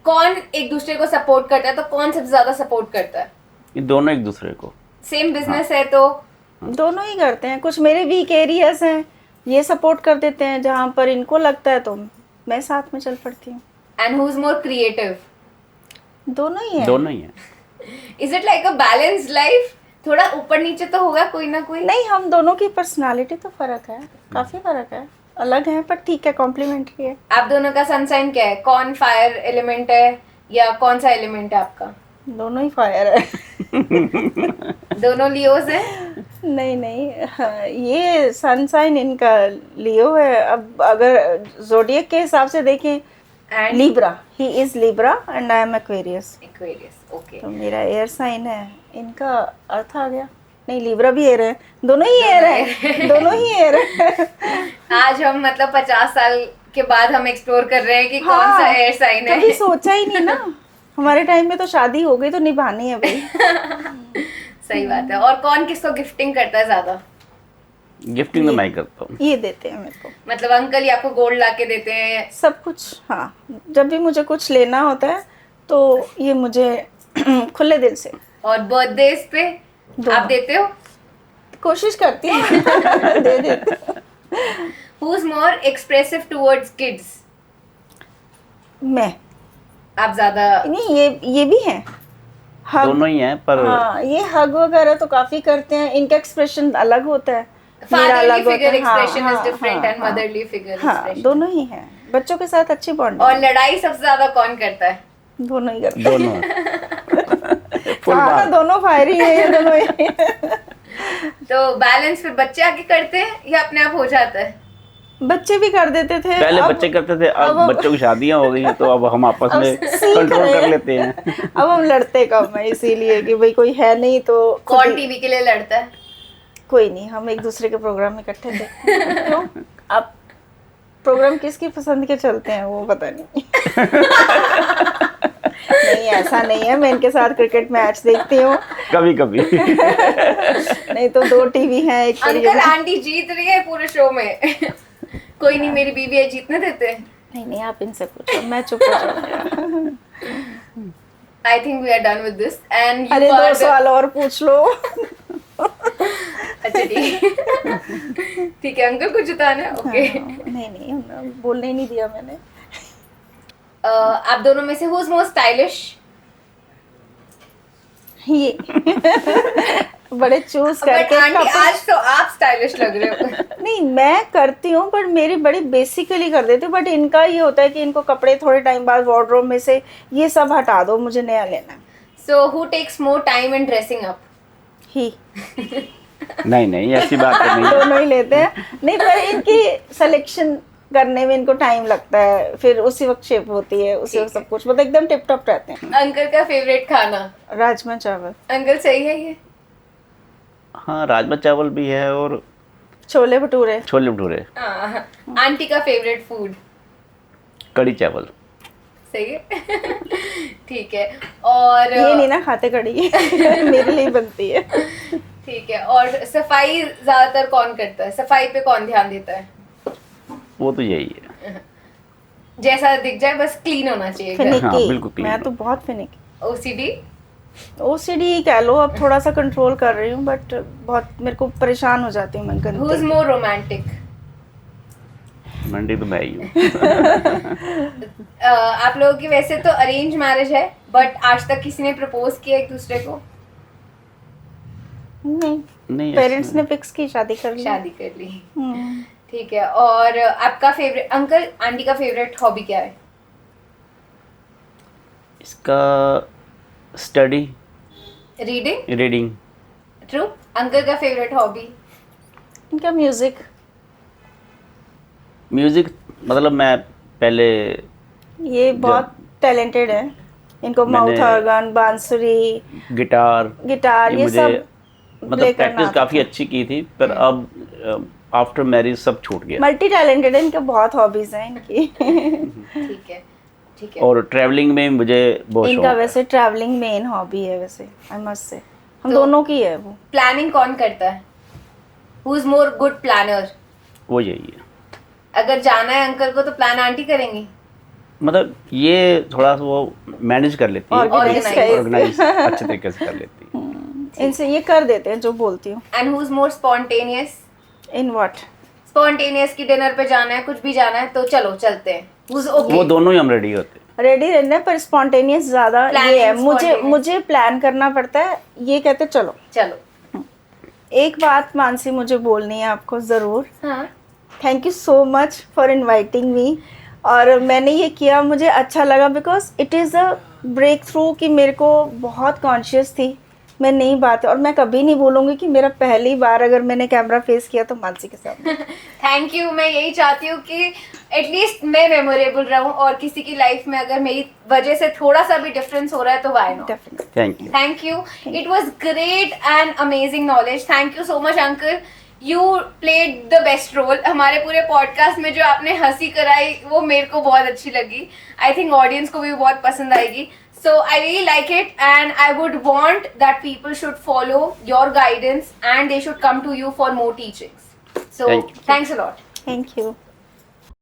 कौन एक दूसरे को सपोर्ट करता है, तो कौन सबसे ज्यादा सपोर्ट करता है? ये दोनों एक दूसरे को. सेम बिजनेस है तो दोनों ही करते हैं. कुछ मेरे वीक एरियाज हैं, ये सपोर्ट कर देते हैं. जहाँ पर इनको लगता है तो मैं साथ में चल पड़ती हूँ. And who is more creative? दोनों ही है. दोनों ही है. Is it like a balanced life? थोड़ा ऊपर नीचे तो होगा कोई ना कोई. नहीं, हम दोनों की पर्सनालिटी तो फर्क है, काफी फर्क है, अलग है, पर ठीक है, कॉम्प्लीमेंट्री है. आप दोनों का सनसाइन क्या है? कौन फायर एलिमेंट है या कौन सा एलिमेंट है आपका? दोनों ही फायर है. दोनों लियोज है? नहीं नहीं, हाँ, ये सनसाइन इनका लियो है. अब अगर जोडियक के हिसाब से देखें, and Libra, he is Libra and I am Aquarius. Aquarius. Okay. तो मेरा एयर साइन है, इनका अर्थ आ गया. नहीं, लिब्रा भी एयर है. दोनों ही एयर है. दोनों ही एयर है. आज हम मतलब 50 साल के बाद हम एक्सप्लोर कर रहे हैं कि हाँ, कौन सा एयर साइन है. कभी सोचा ही नहीं ना. हमारे टाइम में तो शादी हो गई तो निभानी है भाई. सही बात है. और कौन किसको गिफ्टिंग करता है ज्यादा? गिफ्टिंग तो मैं ही करता हूँ. ये देते हैं मेरे को मतलब अंकल ही आपको गोल्ड ला के देते हैं? सब कुछ. हाँ, जब भी मुझे कुछ लेना होता है तो ये मुझे खुले दिल से. और बर्थडेज पे दोनों. आप देते हो? कोशिश करती हूँ. दे देते. Who is more expressive towards kids? मैं. आप ज्यादा? नहीं, ये भी है. हग. दोनों ही हैं पर हाँ, ये हग वगैरह तो काफी करते हैं. इनका एक्सप्रेशन अलग होता है, मेरा फादरली अलग होता फिगर है. हाँ, एक्सप्रेशन इज हाँ, डिफरेंट हाँ, एंड हाँ. मदरली फिगर हाँ, एक्सप्रेशन. दोनों ही हैं. बच्चों के साथ अच्छी बॉन्ड. और लड़ाई सबसे ज्यादा कौन करता है? दोनों ही करते हैं. दोनों. फुल हाँ, बार. दोनों फायरिंग है ये दोनों ही. तो बैलेंस फिर बच्चे आके करते हैं या अपने आप हो जाता है? बच्चे भी कर देते थे. पहले अब- बच्चे करते थे, अब अब- बच्चों की शादियां हो गई हैं तो अब हम आपस अब में सीख कंट्रोल रहे कर हैं. लेते हैं. अब हम लड़ते कम है, इसीलिए कि भाई कोई है नहीं तो खुद कौन ही- टीवी के लिए लड़ता है? कोई नहीं, हम एक दूसरे के प्रोग्राम में इकट्ठे देखते हैं. क्यों? अब प्रोग्राम किसकी पसंद के चलते हैं वो पता नहीं. नहीं, ऐसा नहीं है. मैं इनके साथ क्रिकेट मैच देखती हूँ. कभी कभी. नहीं तो 2 टीवी हैं, एक पर ये. अंकल आंटी जीत रही है पूरे शो में. कोई नहीं, मेरी बीवी है, जीतने देते हैं. नहीं नहीं, आप इनसे पूछो, मैं चुप हो जाऊँ. I think we are done with this and अरे 2 सवाल और पूछ लो. अच्छा ठीक. ठीक है, अंकल को जिताना है. ओके. नहीं नहीं, बोलने ही नहीं दिया मैंने. आप दोनों में से हु इज मोर स्टाइलिश? ये बड़े चूज बट करके आंटी कपड़े. आज तो आप स्टाइलिश लग रहे हो. नहीं, मैं करती हूँ पर मेरी बड़ी बेसिकली कर देती हूँ. बट इनका ये होता है कि इनको कपड़े थोड़े टाइम बाद वार्डरोब में से ये सब हटा दो, मुझे नया लेना है. So who takes more time in dressing up? He. नहीं नहीं, ऐसी बात तो नहीं. दोनों ही लेते हैं. नहीं, पर इनकी सिलेक्शन करने में इनको टाइम लगता है, फिर उसी वक्त शेप होती है, उसी वक्त सब कुछ मतलब एकदम टिप टॉप रहते हैं. अंकल का फेवरेट खाना? राजमा चावल. अंकल सही है ये? हाँ, राजमा चावल भी है और छोले भटूरे. छोले भटूरे. आंटी का फेवरेट फूड? कड़ी चावल. सही है ठीक है। और ये नहीं ना खाते कड़ी मेरे लिए बनती है। ठीक है। और सफाई ज्यादातर कौन करता है, सफाई पे कौन ध्यान देता है? वो तो यही है। जैसा दिख जाए बस क्लीन होना चाहिए घर। हाँ, फिनिकी, बिल्कुल clean मैं हो। तो बहुत फिनिकी। ओसीडी? ओसीडी कह लो, अब थोड़ा सा कंट्रोल कर रही हूँ, बट बहुत मेरे को परेशान हो जाती हूँ मैं हु इज गंदगी। मोर रोमांटिक? मंडी तो मैं ही हूँ। आप लोगों की वैसे तो अरेंज मैरिज है, बट आज तक किसी ने प्रपोज किया एक दूसरे को? नहीं, नहीं, पेरेंट्स ऐसा ने फिक्स की, शादी कर ली। शादी कर ली। हम्म, ठीक है। और आपका फेवरेट अंकल आंटी का फेवरेट हॉबी क्या है? इसका study, reading? Reading. True. Uncle का फेवरेट हॉबी? इनका म्यूजिक। म्यूजिक मतलब मैं पहले ये बहुत टैलेंटेड है, इनको माउथ मैंने- ऑर्गन, बांसुरी, गिटार, गिटार, ये मुझे सब मतलब play करना प्रैक्टिस आता काफ़ी था। अच्छी की थी, पर अब आफ्टर मैरिज सब छूट गया। मल्टी टैलेंटेड है, इनके बहुत हॉबीज हैं इनकी। ठीक है ठीक है। और ट्रैवलिंग में मुझे बहुत इनका शौक है। वैसे ट्रैवलिंग मेन हॉबी है, वैसे आई मस्ट से हम तो- दोनों की है वो। प्लानिंग कौन करता है? Who is more good planner? वो यही है। अगर जाना है अंकल को तो प्लान आंटी करेंगी? मतलब ये थोड़ा सा वो मैनेज कर लेती है, Organize ऑर्गेनाइज अच्छे तरीके से कर लेती है। इनसे ये कर देते हैं जो बोलती हूँ। And who is more spontaneous? In what? Spontaneous की डिनर पे जाना है, कुछ भी जाना है तो चलो चलते हैं। Who's okay? वो दोनों ही हम रेडी होते हैं। रेडी रहना है, पर स्पॉन्टेनियस ज्यादा Planning ये है, मुझे spontaneous। मुझे प्लान करना पड़ता है, ये कहते चलो। चलो। एक बात मानसी मुझे बोलनी है आपको ज़रूर। हाँ। Thank you so much for inviting me. और मैंने ये किया, मुझे अच्छा लगा, because it is a breakthrough कि मेरे को बहुत कॉन्शियस थी मैं नई बात है, और मैं कभी नहीं बोलूँगी कि मेरा पहली बार अगर मैंने कैमरा फेस किया तो मानसी के सामने। Thank you. मैं यही चाहती हूँ कि एटलीस्ट मैं मेमोरेबल रहूँ, और किसी की लाइफ में अगर मेरी वजह से थोड़ा सा भी डिफरेंस हो रहा है तो why not. Definitely. Thank you. Thank you. It was great and amazing knowledge. Thank you so much, uncle. You played the best role. हमारे पूरे पॉडकास्ट में जो आपने हंसी कराई वो मेरे को बहुत अच्छी लगी. I think ऑडियंस को भी बहुत पसंद आएगी. So I really like it, and I would want that people should follow your guidance and they should come to you for more teachings. So Thank you. thanks a lot. Thank you.